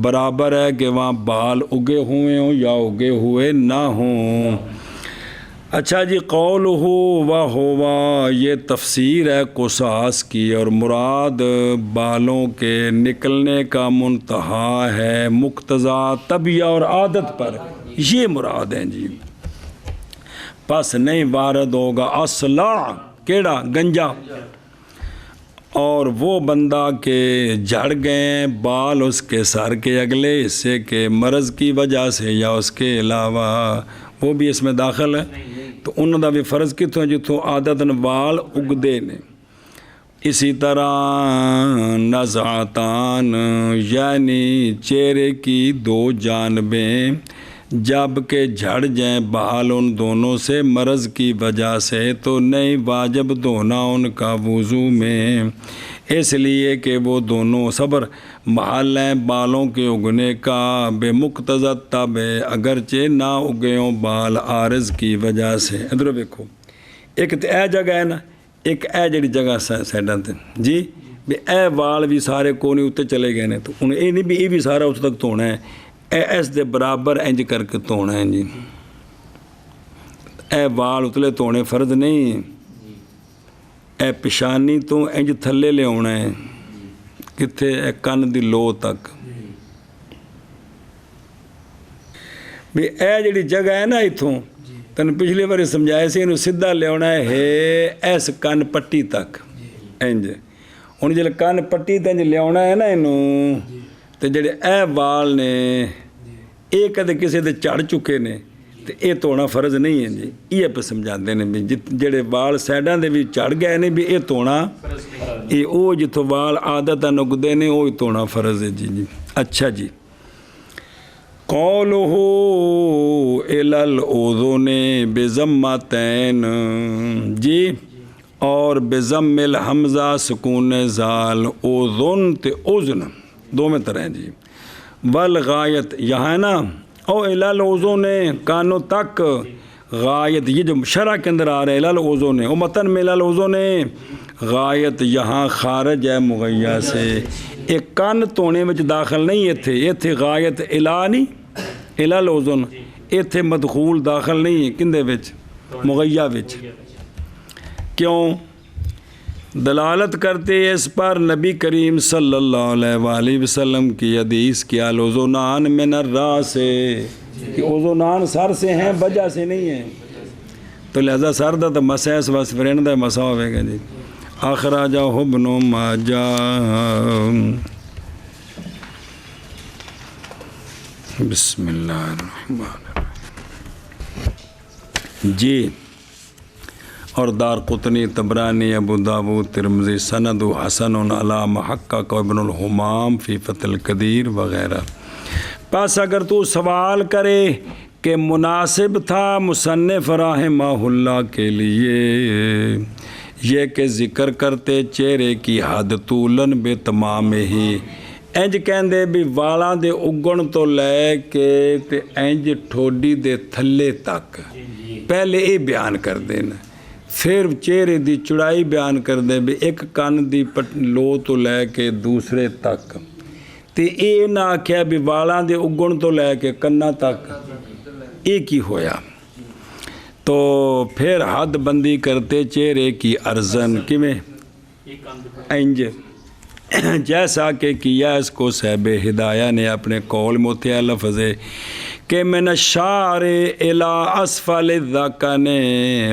برابر ہے کہ وہاں بال اگے ہوئے ہوں یا اگے ہوئے نہ ہوں۔ اچھا جی، قولہ و ہوا یہ تفسیر ہے قصاص کی، اور مراد بالوں کے نکلنے کا منتہا ہے مقتضا طبیعہ اور عادت پر، یہ مراد ہیں جی۔ پس نہیں وارد ہوگا اصلاح کیڑا گنجا، اور وہ بندہ کے جھڑ گئے بال اس کے سر کے اگلے حصے کے مرض کی وجہ سے یا اس کے علاوہ، وہ بھی اس میں داخل ہے، تو انہوں دا بھی فرض کتوں ہے جتوں عادتاً وال اگدے نے۔ اسی طرح نزعتان یعنی چہرے کی دو جانبیں جب کہ جھڑ جائیں بال ان دونوں سے مرض کی وجہ سے، تو نہیں واجب دھونا ان کا وضو میں، اس لیے کہ وہ دونوں صبر محل ہیں بالوں کے اگنے کا، بے مقتضی طب اگرچہ نہ اگے ہوں بال عارض کی وجہ سے۔ ادھر دیکھو ایک تو اے جگہ ہے نا، ایک اے جڑی جگہ سائڈاں تے جی، بھی اے وال بھی سارے کونے اتنے چلے گئے نے، تو انہیں یہ نہیں بھی یہ بھی سارا اس تک دھونا ہے، اے اس دے برابر انج کر کے دھونا ہے جی، اے وال اتلے دھونے فرض نہیں، اے پشانی تو انج تھلے لے آنا ہے کتنے اے کن دی لو تک، بھی اے جڑی جگہ ہے نا اتھوں تن پچھلی بار سمجھائے سے انہوں سدھا لے آنا ہے ایس کن پٹی تک انج، انہوں جلے کن پٹی تک لے آنا ہے نا انہوں، تو جڑے اے وال نے اے کدے کسی دے چڑھ چکے نے، تو اے توڑنا فرض نہیں ہے جی، یہ پہ سمجھا دینے بھی جڑے وال سیڈاں دے بھی چڑھ گئے نے بھی اے توڑنا، اے او جتوں وال عادتاً نگدے نے اوہی توڑنا فرض ہے جی۔ اچھا جی، قولہ الی الاذن بضمتین جی، اور بضم الحمزہ سکون زال، اذن تے اذن دو میں طرح ہیں جی، والغایت یہاں ہے نا، او الی الاذن کانوں تک، غایت یہ جو شرح کے اندر آ رہے ہیں الی الاذن، او متن میں الی الاذن، غایت یہاں خارج ہے مغیّہ سے، ایک کان تونے میں داخل نہیں ایتھے غایت الا نہیں الی الاذن، ایتھے مدخول داخل نہیں ہے کندے وچ مغیّہ وچ، کیوں؟ دلالت کرتے اس پر نبی کریم صلی اللہ علیہ وآلہ وسلم کی حدیث کی الاذنان من الراس، کہ اذنان سر سے ہیں وجہ سے نہیں ہیں، تو لہذا سر دا تو مسح اس واسطے فرینڈ دا مسح ہوئے گا جی۔ اخراجہ ابن ماجہ، بسم اللہ الرحمن الرحیم جی، اور دار قطنی طبرانی ابو داود ترمذی سند حسن علی محقق ابن الحمام فی فتح القدیر وغیرہ۔ پس اگر تو سوال کرے کہ مناسب تھا مصنف رحمہ اللہ کے لیے یہ کہ ذکر کرتے چہرے کی حد طولن بے تمام ہی انج کہندے بھی والاں دے اگن تو لے کے تے انج ٹھوڈی دے تھلے تک پہلے یہ بیان کر دینا پھر چہرے دی چڑائی بیان کر دیں بھی ایک کن دی لو تو لے کے دوسرے تک تے اے نہ آکھیا بھی والاں دے اگن تو لے کے کنا تک ایک ہی ہویا تو پھر حد بندی کرتے چہرے کی ارزن کیویں انج جیسا کہ کیا اس کو صاحب ہدایہ نے اپنے قول متعہ لفظ کہ من الشعر الى اسفل الذقن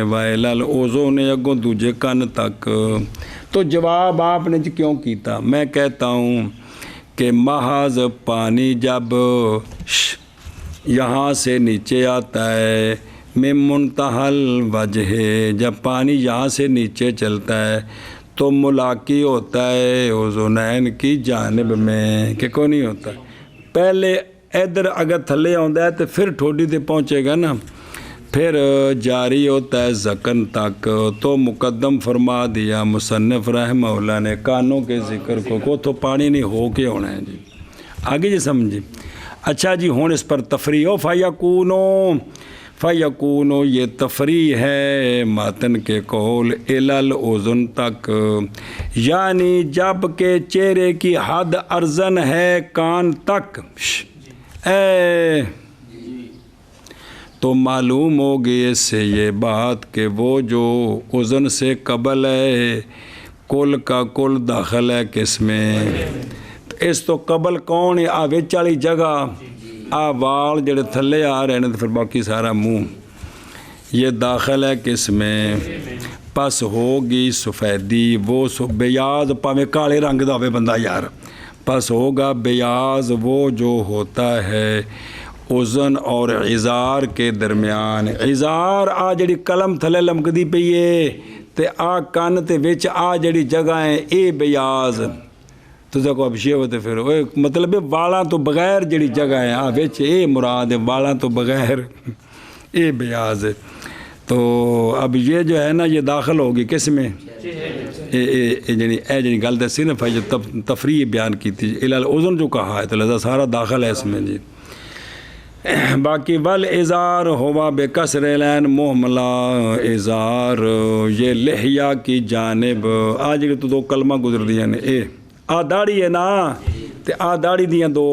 و الى الاذن اگوں دوجے کن تک تو جواب آپ نے کیوں کیتا میں کہتا ہوں کہ محض پانی جب یہاں سے نیچے آتا ہے میں منتہا الوجہ جب پانی یہاں سے نیچے چلتا ہے تو ملاقی ہوتا ہے اذنین کی جانب میں کہ کوئی نہیں ہوتا پہلے ادھر اگر تھلے آتا ہے تو پھر ٹھوڈی تے پہنچے گا نا پھر جاری ہوتا ہے ذقن تک تو مقدم فرما دیا مصنف رحمہ اللہ نے کانوں کے ذکر کو تو پانی نہیں ہو کے ہونا ہے جی آگے جی سمجھے اچھا جی ہون اس پر تفریح ہو فیکونو یہ تفریح ہے ماتن کے قول الاذن تک یعنی جب کہ چہرے کی حد ارزن ہے کان تک تو معلوم ہوگی اس سے یہ بات کہ وہ جو اذن سے قبل ہے کل کا کل داخل ہے کس میں اس تو قبل کون ہے وچ والی جگہ وال جڑے تھلے آ رہے ہیں تو پھر باقی سارا منہ یہ داخل ہے کس میں پس ہوگی سفیدی وہ بیاض پاویں کالے رنگ دا ہوے بندہ یار پس ہوگا بیاض وہ جو ہوتا ہے اذن اور عذار کے درمیان عذار جڑی قلم تھلے لمکدی پئی ہے تے کن تے وچ جڑی جگہ ہے اے بیاض تو دیکھو اب شیو تے پھر مطلب والاں تو بغیر جڑی جگہ ہے وچ اے مراد ہے والاں تو بغیر اے بیاض ہے تو اب یہ جو ہے نا یہ داخل ہوگی کس میں جڑی گل دسی نا جو تفریح بیان کی تھی الاذن جو کہا ہے تو لہذا سارا داخل ہے اس میں جی باقی والازار ہوا بے کسر العین محملہ ازار یہ لحیہ کی جانب آج تو دو کلمہ گزر دیا نے اے داڑھی ہے نا تے داڑھی دیاں دو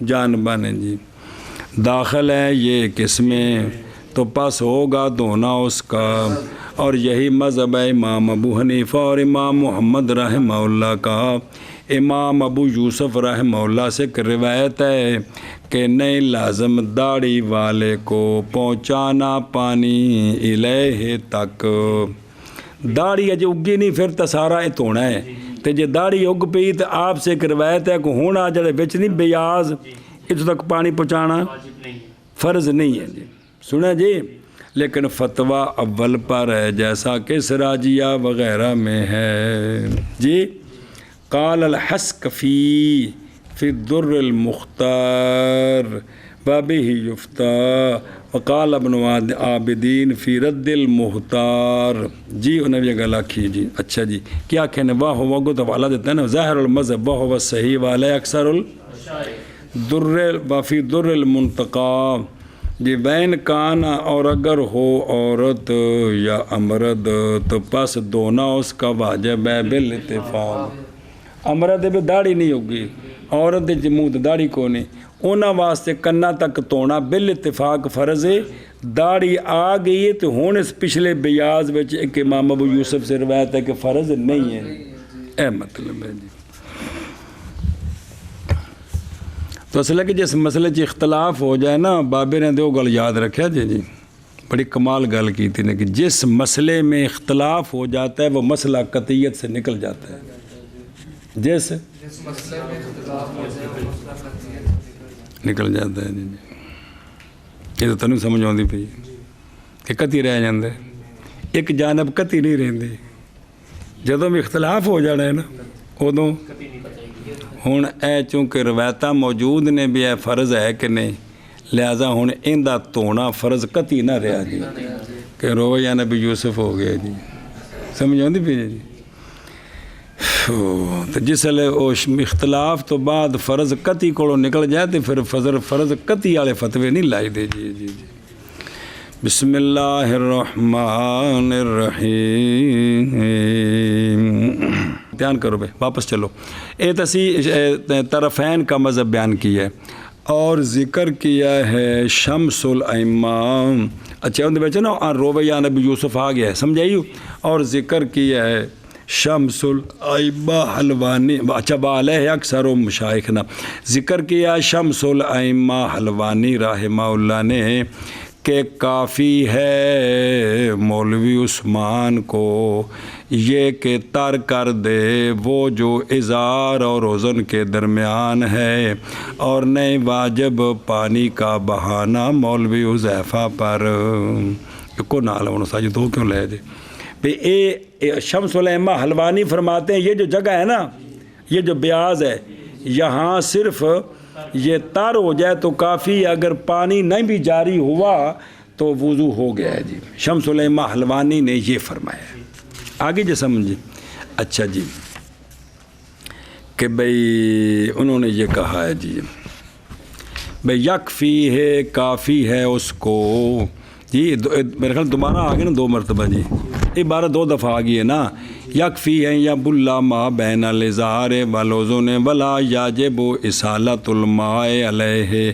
جانباں ہیں جی داخل ہے یہ کس میں تو پس ہوگا دھونا اس کا اور یہی مذہب ہے امام ابو حنیفہ اور امام محمد رحمہ اللہ کا امام ابو یوسف رحمہ اللہ سے روایت ہے کہ نہیں لازم داڑھی والے کو پہنچانا پانی الہ تک داڑھی اجے اگی نہیں پھر تو سارا یہ دھونا ہے تے جے داڑھی اگ پئی تو آپ سے ایک روایت ہے کہ ہونا جڑے وچ نہیں بیاض اتوں تک پانی پہنچانا فرض نہیں ہے جی سنا جی لیکن فتویٰ اول پر ہے جیسا کہ سراجیہ وغیرہ میں ہے جی قال الحسکفی فی الدر المختار بابی یفتیٰ وقال ابن عابدین فی رد المختار جی انہیں یہ گلا کی جی اچھا جی کیا کہنے واہ وگو تو والا دیتا ہے نا ظاہر المذہب واہ و صحیح والے اکثر وفی در المنتقا جی بین کانا اور اگر ہو عورت یا امرد تو پس دھونا اس کا واجب ہے بالاتفاق امرد بھی داڑھی نہیں ہوگی عورت دے منہ داڑھی کو نہیں انہاں واسطے کنا تک دھونا بالاتفاق فرض ہے داڑھی آ گئی ہے تو ہون اس پچھلے بیاض وچ ایک امام ابو یوسف سے روایت ہے کہ فرض نہیں ہے اے مطلب ہے جی تو اصل ہے کہ جس مسئلے چ اختلاف ہو جائے نا بابے نے دو گل یاد رکھا جی بڑی کمال گل کی تھی نا کہ جس مسئلے میں اختلاف ہو جاتا ہے وہ مسئلہ قطعیت سے نکل جاتا ہے جس مسئلے میں اختلاف ہو جائے نکل جاتا ہے جی یہ تو تینوں سمجھ آتی پی کہ کتی رہ جاندے ایک جانب کتی نہیں رہندی جدوں بھی اختلاف ہو جانا ہے نا ادوں ہوں اے چونکہ روایتاں موجود نے بھی اے فرض ہے کہ نہیں لہذا ہن ایندا دھونا فرض قطعی نہ رہا جی کہ رویا نبی یوسف ہو گیا جی سمجھ آندی پئی جی تو جس لے اختلاف تو بعد فرض قطعی کو نکل جائے تو پھر فرض قطعی والے فتوے نہیں لائی دے جی جی جی بسم اللہ الرحمن الرحیم دھیان کرو بھائی واپس چلو اے تسی طرفین کا مذہب بیان کیا ہے اور ذکر کیا ہے شمس الائمہ اچھا اندر بیچے نا رویہ نبی یوسف آ گیا ہے سمجھائیو اور ذکر کیا ہے شمس الائمہ حلوانی اچھا بالہ اکثر و مشائخنا ذکر کیا شمس الائمہ حلوانی رحمہ اللہ نے کہ کافی ہے مولوی عثمان کو یہ کہ تر کر دے وہ جو ازار اور اذن کے درمیان ہے اور نہیں واجب پانی کا بہانہ مولوی حذیفہ پر کو نال ہونا ساجد دو کیوں لے جے بھئی اے شمس الائمہ حلوانی فرماتے ہیں یہ جو جگہ ہے نا یہ جو بیاض ہے یہاں صرف یہ تر ہو جائے تو کافی اگر پانی نہیں بھی جاری ہوا تو وضو ہو گیا ہے جی شمس الائمہ حلوانی نے یہ فرمایا ہے آگے جو سمجھے اچھا جی کہ بھئی انہوں نے یہ کہا ہے جی بھئی یکفی ہے کافی ہے اس کو جی میرے خیال دوبارہ آگے نا 2 مرتبہ جی عبارت 2 دفعہ آگئی ہے نا یکفی ہے یا بلا ما بین الازار والوزن ولا یاجب اصالت الماء علیہ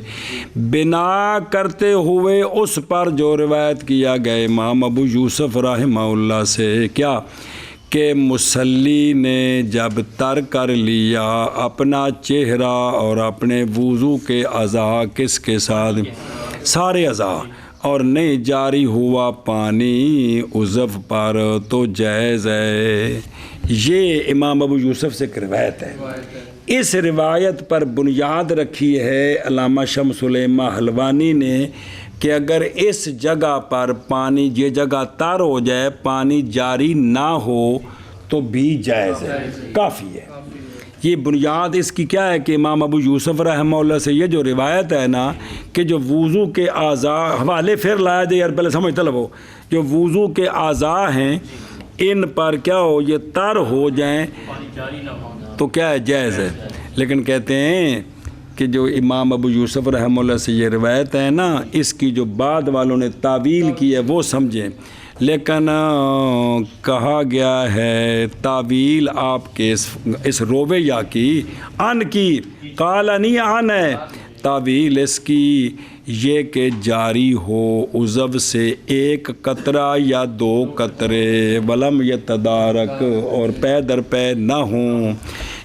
بنا کرتے ہوئے اس پر جو روایت کیا گیا امام ابو یوسف رحمہ اللہ سے کیا کہ مصلی نے جب تر کر لیا اپنا چہرہ اور اپنے وضو کے اعضاء کس کے ساتھ سارے اعضاء اور نہیں جاری ہوا پانی عضو پر تو جائز ہے یہ امام ابو یوسف سے روایت ہے اس روایت پر بنیاد رکھی ہے علامہ شمس الائمہ حلوانی نے کہ اگر اس جگہ پر پانی یہ جگہ تر ہو جائے پانی جاری نہ ہو تو بھی جائز ہے کافی ہے یہ بنیاد اس کی کیا ہے کہ امام ابو یوسف رحمہ اللہ سے یہ جو روایت ہے نا کہ جو وضو کے اعضاء حوالے پھر لایا جائے یار پہلے سمجھ طلب ہو جو وضو کے اعضاء ہیں ان پر کیا ہو یہ تر ہو جائیں تو کیا ہے جائز ہے لیکن کہتے ہیں کہ جو امام ابو یوسف رحمہ اللہ سے یہ روایت ہے نا اس کی جو بعد والوں نے تعویل کی ہے وہ سمجھیں لیکن کہا گیا ہے تعویل آپ کے اس رویہ کی ان کی قال نہیں ان ہے تعویل اس کی یہ کہ جاری ہو عضو سے 1 قطرہ یا 2 قطرے ولم یتدارک اور پے در پے نہ ہوں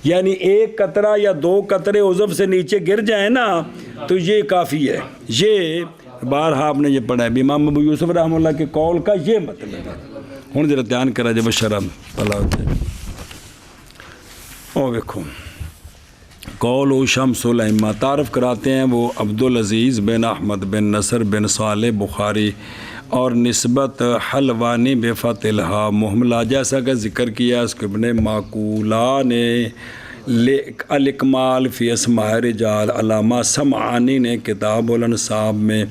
یعنی 1 قطرہ یا 2 قطرے عضو سے نیچے گر جائیں نا تو یہ کافی ہے یہ بارہا آپ نے یہ پڑھا ہے امام ابو یوسف رحمہ اللہ کے قول کا یہ مطلب ہے ہوں ذرا دھیان کرا جب شرم پلا ہوتے او دیکھو قول و شمس الائمہ تعارف کراتے ہیں وہ عبدالعزیز بن احمد بن نصر بن صالح بخاری اور نسبت حلوانی بفتح الہا محملہ جیسا کہ ذکر کیا اس کے ابن معقولہ نے الاکمال فی اسماء رجال علامہ سمعانی نے کتاب الانصاب میں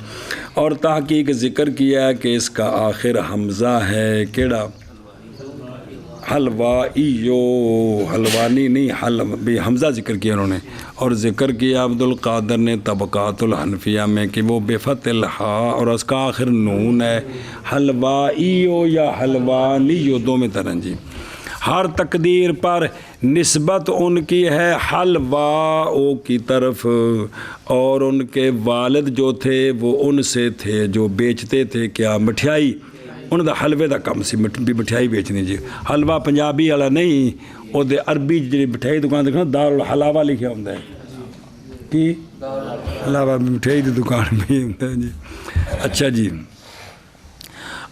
اور تحقیق ذکر کیا کہ اس کا آخر حمزہ ہے کیڑا حلوائیو حلوانی نہیں بھی حمزہ ذکر کیا انہوں نے اور ذکر کیا عبد القادر نے طبقات الحنفیہ میں کہ وہ بفتح الہا اور اس کا آخر نون ہے حلوائیو یا حلوانیو 2 میں طرح جی ہر تقدیر پر نسبت ان کی ہے حلواؤ کی طرف اور ان کے والد جو تھے وہ ان سے تھے جو بیچتے تھے کیا مٹھائی انہوں دا حلوے دا کم سی مٹھائی بیچنی جی حلوہ پنجابی والا نہیں وہ دے عربی جی مٹھائی دکان دیکھنا دار الحلاوہ لکھا ہوتا ہے کی حلاوہ مٹھائی دی دکان میں ہوتا ہے جی اچھا جی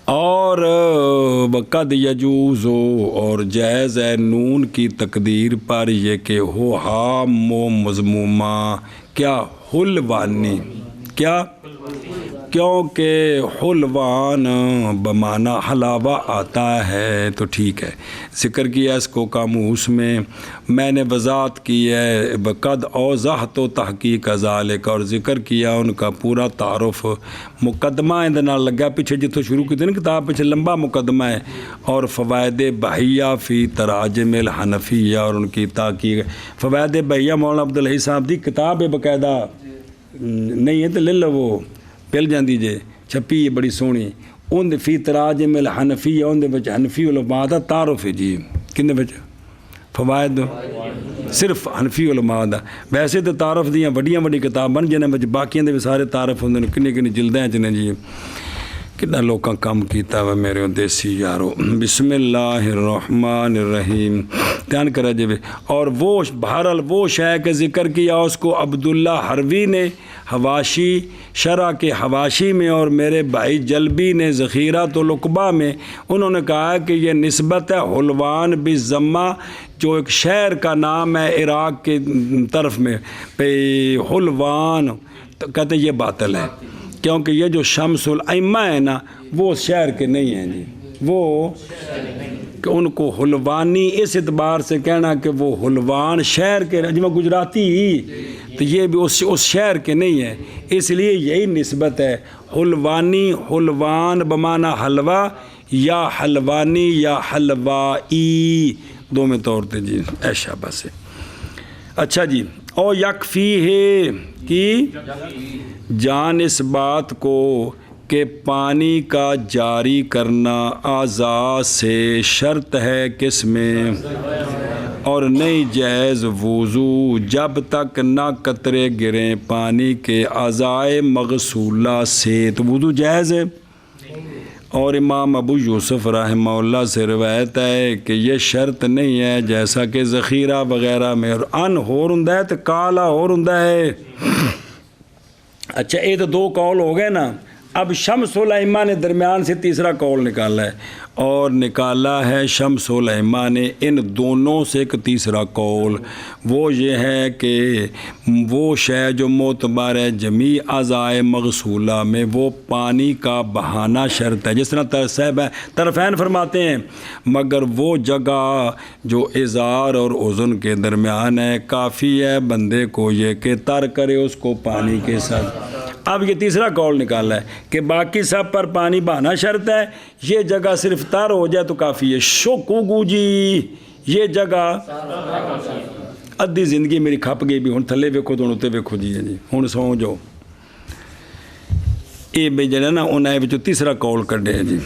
اور وقد یجوز اور جائز ہے نون کی تقدیر پر یہ کہ ہو حام و مضمومہ کیا حلوانی کیا کیونکہ حلوان بمعنی حلاوہ آتا ہے تو ٹھیک ہے، ذکر کیا اس کو قاموس میں نے وضاحت کی ہے بقد اوضحت و تحقیق ذالک، اور ذکر کیا ان کا پورا تعارف، مقدمہ اندر نال لگا پیچھے جتوں شروع کی تھی نا کتاب، پیچھے لمبا مقدمہ ہے، اور فوائد بہیہ فی تراجم الحنفیہ، اور ان کی تحقیق فوائد بہیہ مولانا عبدالحی صاحب دی کتاب ہے، باقاعدہ نہیں ہے تو لے لو، وہ پل جاندی جے، چھپی ہے بڑی سونی، ان دے فی تراجم الحنفیہ، ان دے بچ حنفی علماء دا تعارف ہے جی، کن دے بچ فوائد صرف حنفی علماء دا، ویسے تو تعارف دیاں وڈیاں وڈی کتاباں جنہیں بچ باقیاں دے بھی سارے تعارف ہوندے نے، کنی کنی جلدیں چنے جی، کتنا لوکاں کام کیتا ہے میرے دیسی یارو۔ بسم اللہ الرحمن الرحیم، دھیان کرا جی، اور وہ بہرحال وہ شے کے ذکر کیا اس کو عبداللہ حروی نے حواشی شرح کے حواشی میں، اور میرے بھائی جلبی نے ذخیرۃ العقبہ میں، انہوں نے کہا کہ یہ نسبت ہے حلوان بالضمہ، جو ایک شہر کا نام ہے عراق کے طرف میں، پہ حلوان کہتے ہیں یہ باطل ہے، کیونکہ یہ جو شمس الائمہ ہے نا وہ شہر کے نہیں ہیں جی، وہ کہ ان کو حلوانی اس اعتبار سے کہنا کہ وہ حلوان شہر کے، جب گجراتی ہی تو یہ بھی اس شہر کے نہیں ہیں، اس لیے یہی نسبت ہے حلوانی، حلوان بمعنی حلوہ، یا حلوانی یا حلوائی، دو میں طور تے جی ایشا بس ہے۔ اچھا جی، او یکفی ہے کہ جان اس بات کو کہ پانی کا جاری کرنا اعضاء سے شرط ہے کس میں، اور نہیں جائز وضو جب تک نہ قطرے گریں پانی کے اعضاء مغسولہ سے، تو وضو جائز ہے۔ اور امام ابو یوسف رحمہ اللہ سے روایت ہے کہ یہ شرط نہیں ہے، جیسا کہ ذخیرہ وغیرہ میں، اور ان ہور ہوندا ہے تو کالا ہور ہوندا ہے۔ اچھا یہ تو دو قول ہو گئے نا، اب شمس الائمہ نے درمیان سے تیسرا قول نکالا ہے، اور نکالا ہے شمس الائمہ نے ان دونوں سے ایک تیسرا قول، وہ یہ ہے کہ وہ شے جو معتبر ہے جمیع اعضاء مغسولہ میں وہ پانی کا بہانا شرط ہے، جس طرح طرفین فرماتے ہیں، مگر وہ جگہ جو ازار اور اذن کے درمیان ہے کافی ہے بندے کو یہ کہ تر کرے اس کو پانی کے ساتھ۔ اب یہ تیسرا قول نکالا ہے کہ باقی سب پر پانی بہانا شرط ہے، یہ جگہ صرف تر ہو جائے تو کافی ہے۔ شوکو جی یہ جگہ ادھی زندگی میری کھپ گئی بھی، ہوں تھلے ویکھو تو اتنے ویکھو جی، ہوں سو جاؤ۔ یہ بھی جڑا نا انہیں بچوں تیسرا قول کڈے جی،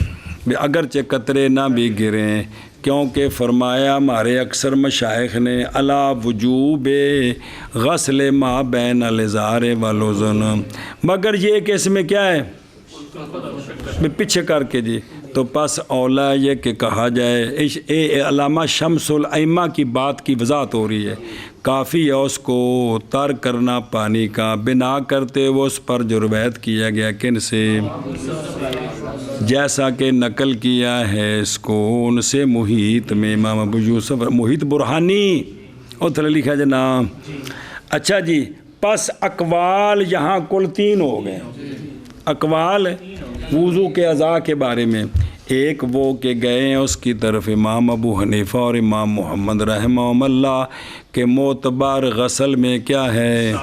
اگرچہ قطرے نہ بھی گریں، کیونکہ فرمایا ہمارے اکثر مشائخ نے علی وجوب غسل ما بین الازار والاذن، مگر یہ کہ اس میں کیا ہے پیچھے کر کے جی، تو پس اولا یہ کہ کہا جائے اے علامہ شمس الائمہ کی بات کی وضاحت ہو رہی ہے، کافی ہے اس کو تر کرنا پانی کا، بنا کرتے وہ اس پر جو روایت کیا گیا کن سے، جیسا کہ نقل کیا ہے اس کو ان سے محیط میں امام ابو یوسف محیط برہانی اور تھلے لکھا جناب۔ اچھا جی، پس اقوال یہاں کل تین ہو گئے، اقوال وضو کے اعضاء کے بارے میں، ایک وہ کہ گئے ہیں اس کی طرف امام ابو حنیفہ اور امام محمد رحمہ اللہ کہ معتبر غسل میں کیا ہے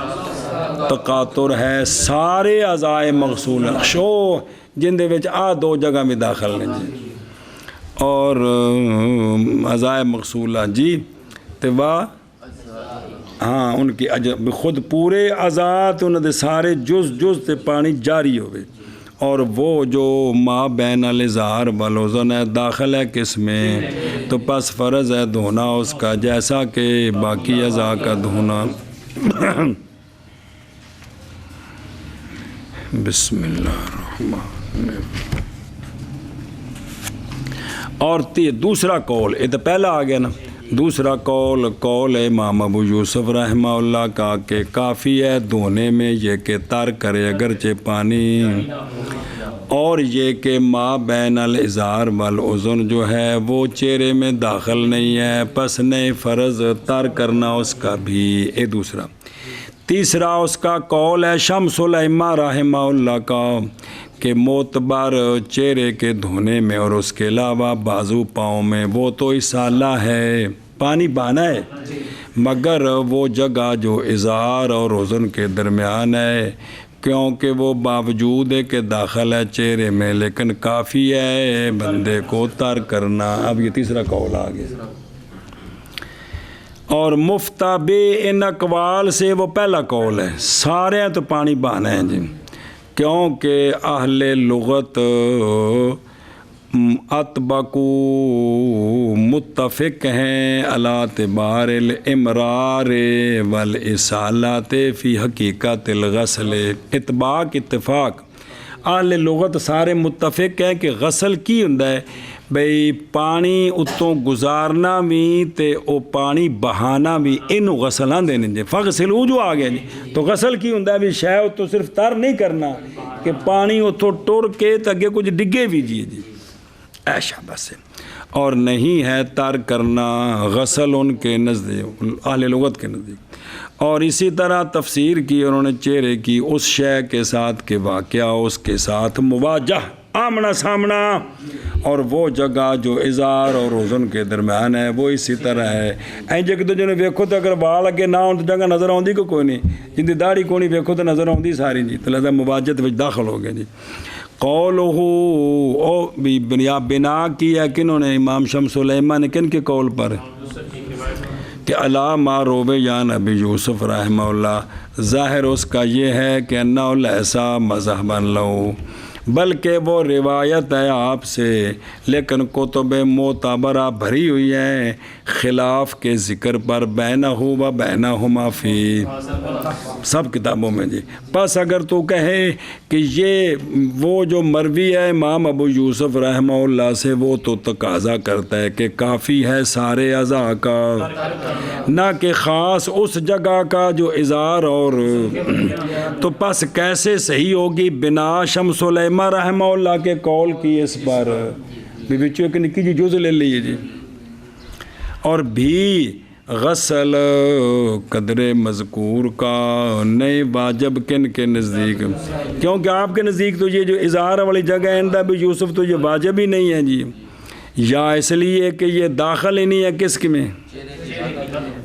تقاطر ہے، سارے اعضاء مغسول شو جن دے وچ آ دو جگہ میں داخل ہیں جی، اور اعضاء مغسولہ جی تبا ہاں ان کی خود پورے اعضاء انہوں دے سارے جز تے پانی جاری ہوئے، اور وہ جو ما بین الازار والاذن ہے داخل ہے کس میں، تو پس فرض ہے دھونا اس کا جیسا کہ باقی اعضاء کا دھونا۔ بسم اللہ الرحمن الرحیم۔ اور دوسرا قول، یہ تو پہلا آ گیا نا، دوسرا قول امام ابو یوسف رحمہ اللہ کا کہ کافی ہے دھونے میں یہ کہ تر کرے اگرچہ پانی، اور یہ کہ ما بین الازار والاذن جو ہے وہ چہرے میں داخل نہیں ہے، پس نہیں فرض تر کرنا اس کا بھی، یہ دوسرا۔ تیسرا اس کا قول ہے شمس الائمہ رحمہ اللہ کا کہ معتبر چہرے کے دھونے میں اور اس کے علاوہ بازو پاؤں میں وہ تو اصالہ ہے، پانی بہانا ہے، مگر وہ جگہ جو ازار اور اذن کے درمیان ہے، کیونکہ وہ باوجود ہے کہ داخل ہے چہرے میں لیکن کافی ہے بندے کو تر کرنا۔ اب یہ تیسرا قول آ گیا۔ اور مفتابے ان اقوال سے وہ پہلا قول ہے، سارے ہیں تو پانی بہانا ہے جی، کیونکہ اہل لغت اتبقو متفق ہیں علی اعتبار الامرار والاسالات فی حقیقت الغسل۔ اتفاق اہل لغت سارے متفق ہیں کہ غسل کی ہوندا ہے بھئی پانی اتوں گزارنا بھی تے او پانی بہانا بھی، انہوں غسل آندے نہیں جی۔ فغسلو جو آ گیا جی، تو غسل کی ہوندا ہے بھی شے اتوں صرف تر نہیں کرنا کہ پانی اتوں ٹر کے تاکہ کچھ ڈگے بھی جی ایشا بس ہے، اور نہیں ہے تر کرنا غسل ان کے نزدیک، اہل لغت کے نزدیک۔ اور اسی طرح تفسیر کی انہوں نے چہرے کی اس شے کے ساتھ کہ واقعہ اس کے ساتھ مواجہ، آمنا سامنا، اور وہ جگہ جو ازار اور اذن کے درمیان ہے وہ اسی طرح ہے۔ این جے کہ جنہیں ویکھو تو اگر وال اگے نہ ہون تو جگہ نظر آؤندی کو کوئی نہیں، جن دی داڑھی کو نہیں ویکھو تو نظر آؤندی ساری جی، تو لہذا مواجہت وچ داخل ہو گئے جی۔ قولہ او بھی بنا کی ہے کنہوں نے، امام شمس الائمہ نے کن کے قول پر کہ علا ما روبے یا نبی یوسف رحمہ اللہ، ظاہر اس کا یہ ہے کہ انہو لیسا مذہباً لہو، بلکہ وہ روایت ہے آپ سے لیکن کتب معتبرہ بھری ہوئی ہیں خلاف کے ذکر پر، بینہ و بینہما فی، سب کتابوں میں جی۔ پس اگر تو کہے کہ یہ وہ جو مروی ہے امام ابو یوسف رحمہ اللہ سے وہ تو تقاضا کرتا ہے کہ کافی ہے سارے اعضاء کا، نہ کہ خاص اس جگہ کا جو ازار اور، تو پس کیسے صحیح ہوگی بنا شمس الائمہ رحمہ اللہ کے قول کی اس پر بھی بچوں ایک نکی جی جز لے لیے جی۔ اور بھی غسل قدر مذکور کا نئے واجب کن کے نزدیک، کیونکہ آپ کے نزدیک تو یہ جو اظہار والی جگہ ہے اندہ بھی یوسف تو یہ واجب ہی نہیں ہے جی، یا اس لیے کہ یہ داخل ہی نہیں ہے کس میں،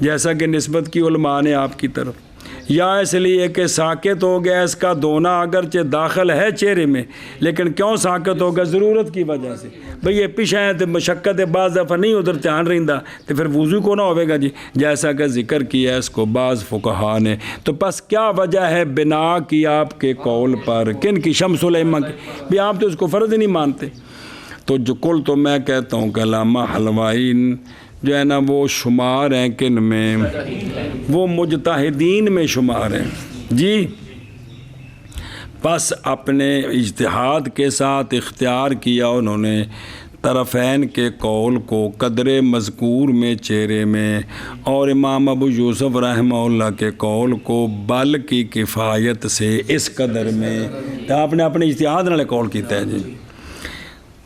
جیسا کہ نسبت کی علماء نے آپ کی طرف، یا اس لیے کہ ساکت ہو گیا اس کا دھونا اگرچہ داخل ہے چہرے میں لیکن کیوں ساکت ہوگا، ضرورت کی وجہ سے، بھئی یہ پیچھے ہیں تو مشقت بعض دفعہ نہیں ادھر دھیان رہندا تو پھر وضو کو نہ ہوئے گا جی، جیسا کہ ذکر کیا ہے اس کو بعض فقہا نے۔ تو پس کیا وجہ ہے بنا کی آپ کے قول پر، کن کی، شمس الائمہ کی، بھی آپ تو اس کو فرض ہی نہیں مانتے۔ تو جو کل تو میں کہتا ہوں کہ علامہ حلوائین جو ہے نا وہ شمار ہیں کن میں، وہ مجتہدین میں شمار ہیں جی۔ پس اپنے اجتہاد کے ساتھ اختیار کیا انہوں نے طرفین کے قول کو قدر مذکور میں چہرے میں، اور امام ابو یوسف رحمہ اللہ کے قول کو بل کی کفایت سے اس قدر میں، تو آپ نے اپنے اجتہاد نالے قول کیتا ہے جی۔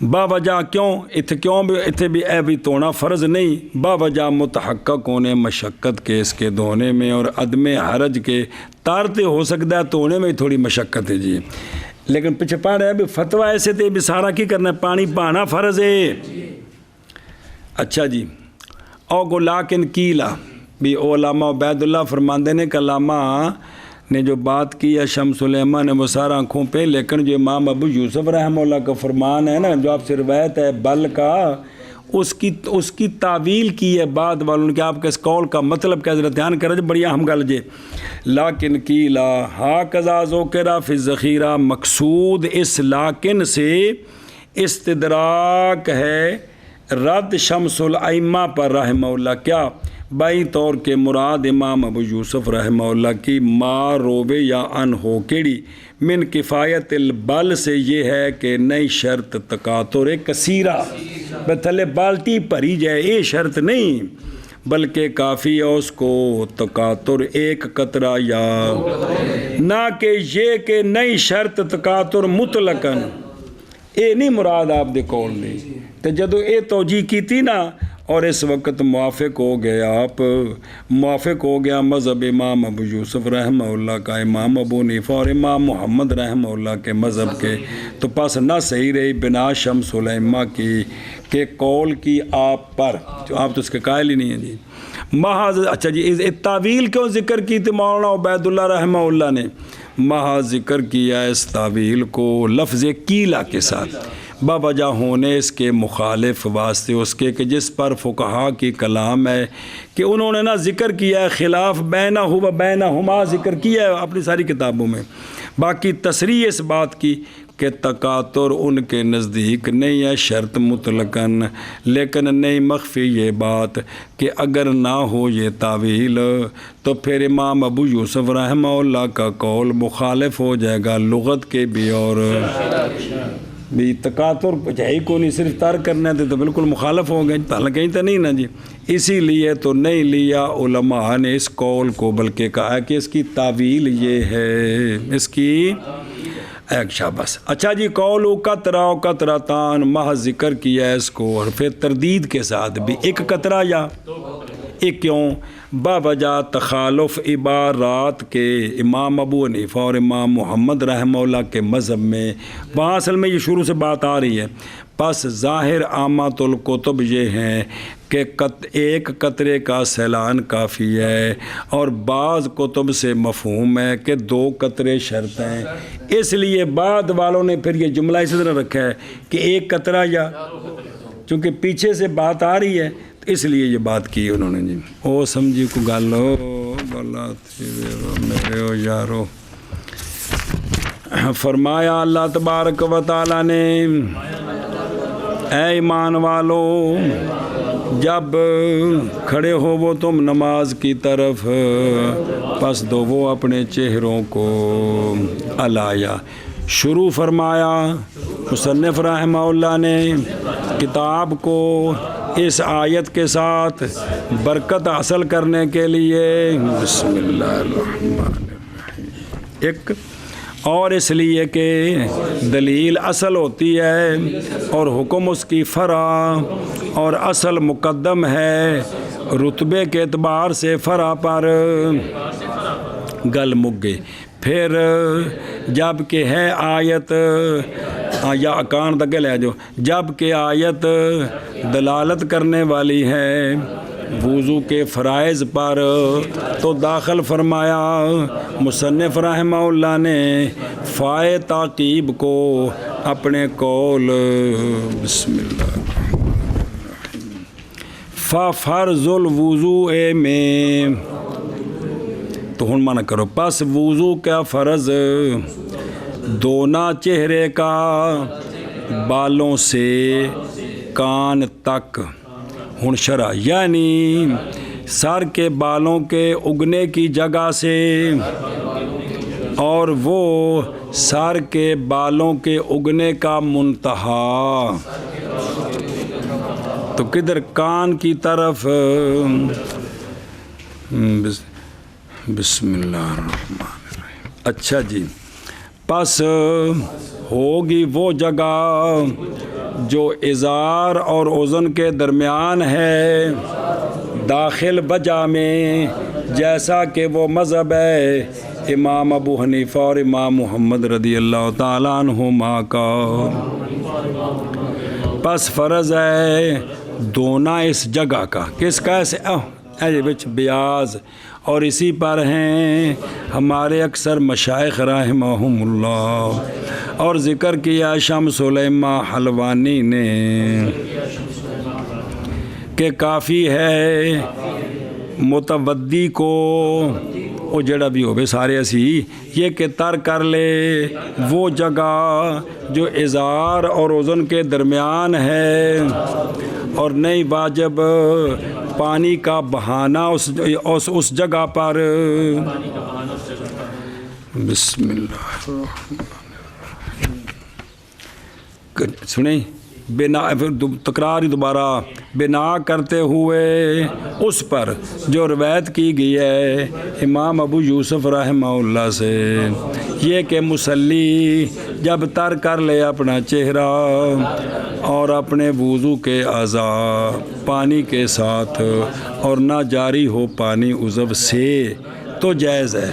باوجہ کیوں اتھے بھی اے بھی تونا فرض نہیں، باوجہ متحقق ہونے مشقت کے اس کے دھونے میں، اور عدم حرج کے تارتے ہو سکتا ہے تونے میں تھوڑی مشقت ہے جی، لیکن پیچھے پڑھ رہے ہیں بھی فتویٰ ایسے تھے بھی سارا کی کرنا ہے، پانی بہانا فرض ہے۔ اچھا جی، او گو لیکن کیلا بھی علامہ عبید اللہ فرماندے نے کہ علامہ نے جو بات کی ہے شمس الائمہ نے وہ سارا آنکھوں پہ، لیکن جو امام ابو یوسف رحمہ اللہ کا فرمان ہے نا جو آپ سے روایت ہے بل کا، اس کی تعویل کی ہے بعد والوں نے کہ آپ کے اس قول کا مطلب کیا، ذرا دھیان کریں بڑی اہم گل جے۔ لیکن کیلا ہاکذا ذکر فی الذخیرہ، مقصود اس لیکن سے استدراک ہے رد شمس الائمہ پر رحمہ اللہ، کیا بائی طور کے مراد امام ابو یوسف رحمہ اللہ کی ما روبے یا ان ہو کیڑی من کفایت البل سے یہ ہے کہ نئی شرط تقاطر کثیرہ، بتلے بالٹی بھری جائے یہ شرط نہیں، بلکہ کافی ہے اس کو تقاطر ایک قطرہ، یا نہ کہ یہ کہ نئی شرط تقاطر مطلقاً، اے نہیں مراد آپ دے قول نے۔ تو جدو اے توجیہ کی تھی نا اور اس وقت موافق ہو گیا مذہب امام ابو یوسف رحمہ اللہ کا، امام ابو حنیفہ اور امام محمد رحمہ اللہ کے مذہب کے، تو پس نہ صحیح رہی بنا شمس الائمہ کی کہ قول کی آپ پر، جو آپ تو اس کے قائل ہی نہیں ہیں جی، محض اچھا جی تعویل کیوں ذکر کی تھی مولانا عبید اللہ رحمہ اللہ نے؟ محض ذکر کیا اس تعویل کو لفظ قیلہ کے ساتھ بوجہ ہونے اس کے مخالف واسطے اس کے کہ جس پر فقہا کی کلام ہے کہ انہوں نے نہ ذکر کیا ہے خلاف بینہ و بینہما ذکر کیا ہے اپنی ساری کتابوں میں، باقی تصریح اس بات کی کہ تکاتر ان کے نزدیک نہیں ہے شرط مطلقاً، لیکن نہیں مخفی یہ بات کہ اگر نہ ہو یہ تعویل تو پھر امام ابو یوسف رحمہ اللہ کا قول مخالف ہو جائے گا لغت کے بھی، اور بھی تکاتر ہے کو نہیں صرف ترک کرنے تھے تو بالکل مخالف ہو گئے، حالانکہ تو نہیں نا جی، اسی لیے تو نہیں لیا علماء نے اس قول کو، بلکہ کہا کہ اس کی تعویل یہ ہے، اس کی ایک شاباش۔ اچھا جی قول قطرہ و قطرتان محض ذکر کیا ہے اس کو، اور پھر تردید کے ساتھ بھی ایک قطرہ یا ایک کیوں باوجہ تخالف عبارات کے امام ابو حنیفہ اور امام محمد رحمہ اللہ کے مذہب میں، وہاں اصل میں یہ شروع سے بات آ رہی ہے، پس ظاہر عامۃ الکتب یہ ہیں کہ ایک قطرے کا سیلان کافی ہے، اور بعض کتب سے مفہوم ہے کہ 2 قطرے شرط ہیں، اس لیے بعد والوں نے پھر یہ جملہ اسی طرح رکھا ہے کہ ایک قطرہ یا، چونکہ پیچھے سے بات آ رہی ہے تو اس لیے یہ بات کی انہوں نے جی۔ او سمجھی کو گل ہو بلا تھی میرے ہو یارو، فرمایا اللہ تبارک و تعالیٰ نے اے ایمان والو جب کھڑے ہو وہ تم نماز کی طرف پس دو وہ اپنے چہروں کو علایا، شروع فرمایا مصنف رحمہ اللہ نے کتاب کو اس آیت کے ساتھ برکت حاصل کرنے کے لیے، بسم اللہ الرحمن الرحیم، ایک اور اس لیے کہ دلیل اصل ہوتی ہے اور حکم اس کی فرع، اور اصل مقدم ہے رتبے کے اعتبار سے فرع پر، گل مک گئی۔ پھر جب کہ ہے آیت یا اکان تک لے جو، جب کہ آیت دلالت کرنے والی ہے وضو کے فرائض پر، تو داخل فرمایا مصنف رحمہ اللہ نے فائے تعقیب کو اپنے قول، بسم اللہ فرض الوضوء میں، تو ہن مانا کرو پس وضو کا فرض دونا چہرے کا بالوں سے کان تک، ہن شرع یعنی سر کے بالوں کے اگنے کی جگہ سے، اور وہ سر کے بالوں کے اگنے کا منتہا تو کدھر کان کی طرف، بسم اللہ الرحمن الرحیم۔ اچھا جی پس ہوگی وہ جگہ جو ازار اور اذن کے درمیان ہے داخل وجہ میں، جیسا کہ وہ مذہب ہے امام ابو حنیفہ اور امام محمد رضی اللہ تعالیٰ عنہما کا، پس فرض ہے دونا اس جگہ کا، کس کا؟ ایسے بچ بیاض، اور اسی پر ہیں ہمارے اکثر مشائخ رحمہم اللہ، اور ذکر کیا شمس الائمہ حلوانی نے کہ کافی ہے متودی کو، وہ جڑا بھی ہوئے سارے اسی یہ کہ تر کر لے وہ جگہ جو ازار اور اذن کے درمیان ہے، اور نہیں واجب پانی کا بہانا اس جگہ پر، بسم اللہ سنیں بنا تکراری دوبارہ بنا کرتے ہوئے اس پر جو روایت کی گئی ہے امام ابو یوسف رحمہ اللہ سے، یہ کہ مصلی جب تر کر لے اپنا چہرہ اور اپنے وضو کے اعضاء پانی کے ساتھ اور نہ جاری ہو پانی عضو سے تو جائز ہے۔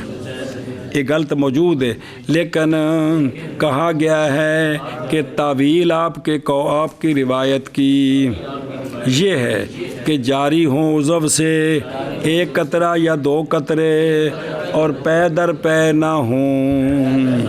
یہ غلط موجود ہے، لیکن کہا گیا ہے کہ تعویل آپ کی روایت کی یہ ہے کہ جاری ہوں عضو سے ایک قطرہ یا دو قطرے اور پے در پے نہ ہوں۔